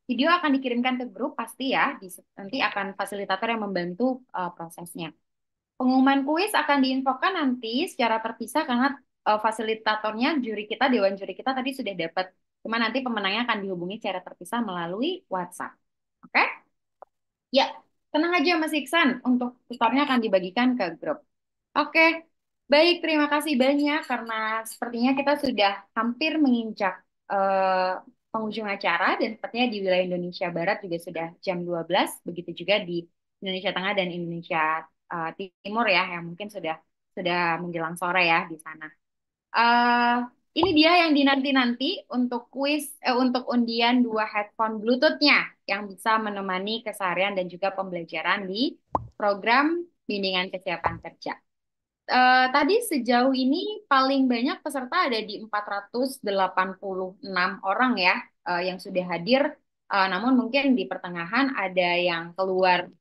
video akan dikirimkan ke grup pasti ya, nanti akan fasilitator yang membantu prosesnya. Pengumuman kuis akan diinfokan nanti secara terpisah karena fasilitatornya juri kita, dewan juri kita tadi sudah dapat. Cuma nanti pemenangnya akan dihubungi secara terpisah melalui WhatsApp. Oke? Ya, tenang aja Mas Iksan, untuk tutornya akan dibagikan ke grup. Oke, baik, terima kasih banyak karena sepertinya kita sudah hampir menginjak penghujung acara dan sepertinya di wilayah Indonesia Barat juga sudah jam 12, begitu juga di Indonesia Tengah dan Indonesia Timur ya, yang mungkin sudah menjelang sore ya di sana. eh ini dia yang dinanti-nanti untuk untuk undian 2 headphone Bluetooth-nya yang bisa menemani keseharian dan juga pembelajaran di program bimbingan kesiapan kerja. Tadi sejauh ini paling banyak peserta ada di 486 orang ya, yang sudah hadir. Namun mungkin di pertengahan ada yang keluar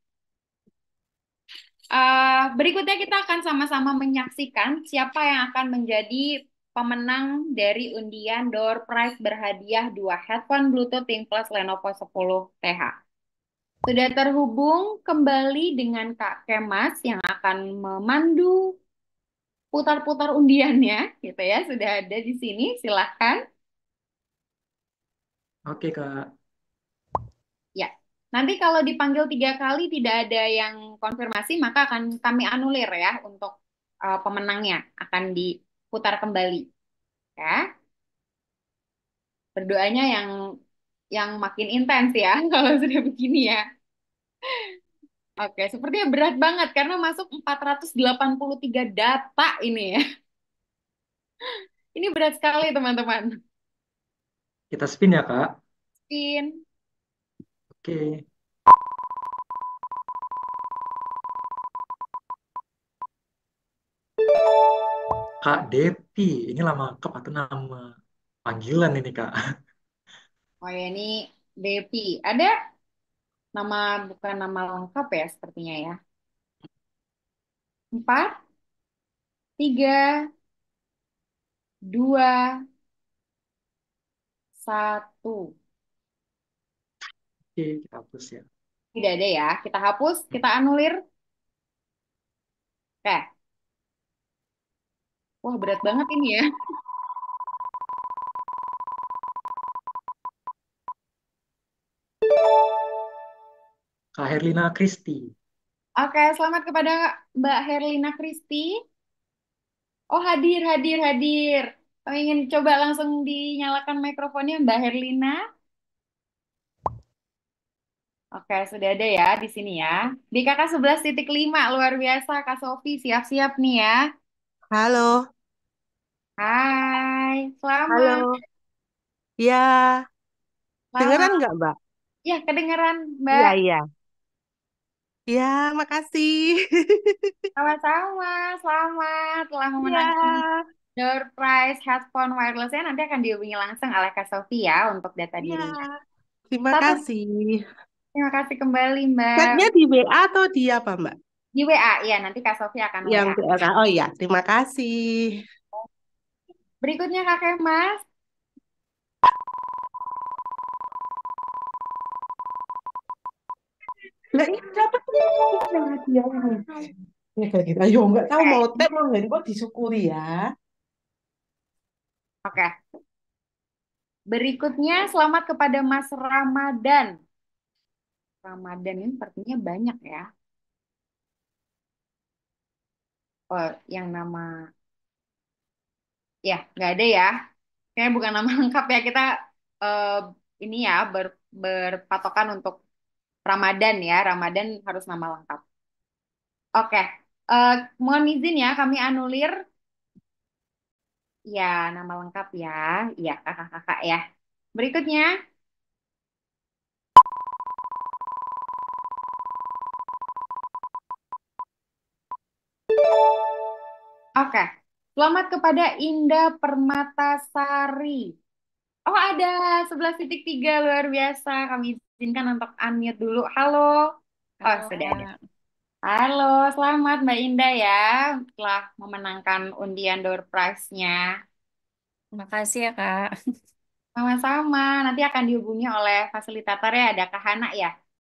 Berikutnya kita akan sama-sama menyaksikan siapa yang akan menjadi pemenang dari undian door prize berhadiah 2 headphone Bluetooth ThinkPlus Lenovo 10 TH. Sudah terhubung kembali dengan Kak Kemas yang akan memandu putar-putar undiannya, gitu ya. Sudah ada di sini, silahkan. Oke, Kak. Ya, nanti kalau dipanggil 3 kali tidak ada yang konfirmasi, maka akan kami anulir ya untuk pemenangnya akan diputar kembali. Ya, berdoanya yang makin intens ya kalau sudah begini ya. Oke, sepertinya berat banget karena masuk 483 data ini ya. Ini berat sekali teman-teman. Kita spin ya, Kak. Spin. Oke. Kak Depi, ini lama lengkap atau nama panggilan ini, Kak? Oh ya, ini Devi. Ada nama, bukan nama lengkap ya sepertinya ya. 4, 3, 2, 1. Oke, kita hapus ya. Tidak ada ya. Kita hapus, kita anulir. Oke. Wah, berat banget ini ya. Kak Herlina Kristi. Oke, selamat kepada Mbak Herlina Kristi. Oh, hadir, hadir, hadir. Kami ingin coba langsung dinyalakan mikrofonnya Mbak Herlina. Oke, sudah ada ya di sini ya. Di kakak 11.5, luar biasa. Kak Sofi, siap-siap nih ya. Halo, Hai, selamat. halo. Ya, dengeran Selamat. nggak, Mbak? Ya, kedengeran, Iya, Mbak. iya. Ya, makasih. Sama-sama, selamat telah memenangkan Ya, door prize headphone wireless-nya nanti akan dihubungi langsung oleh Kak Sofi ya untuk data ya. dirinya. Terima Satu, kasih. terima kasih kembali, Mbak. Chatnya di WA atau di apa, Mbak? Di WA, ya nanti Kak Sofi akan Yang WA. WA. Oh iya, terima kasih. Berikutnya Kak Kemas. Nah, ini dapat nih yang hadiahnya. Ya, kayak gitu. Ayo, nggak tahu mau Oke, tap mau nggak, kok disyukuri ya. oke. Berikutnya selamat kepada Mas Ramadan. Ramadan ini sepertinya banyak ya. Oh, yang nama, ya nggak ada ya. Kayaknya bukan nama lengkap ya. Kita eh, ini ya berpatokan untuk Ramadan ya. Ramadan harus nama lengkap. Oke, mohon izin ya kami anulir ya nama lengkap ya. Iya, kakak-kakak ya. Berikutnya, oke. Selamat kepada Indah Permatasari. Oh, ada 11.3 luar biasa. Kami izinkan untuk unmute dulu. Halo. Oh, Halo sudah ada. Kak, Halo, selamat Mbak Indah ya telah memenangkan undian door prize-nya. makasih ya Kak. Sama-sama, nanti akan dihubungi oleh fasilitatornya ada Kak Hana ya.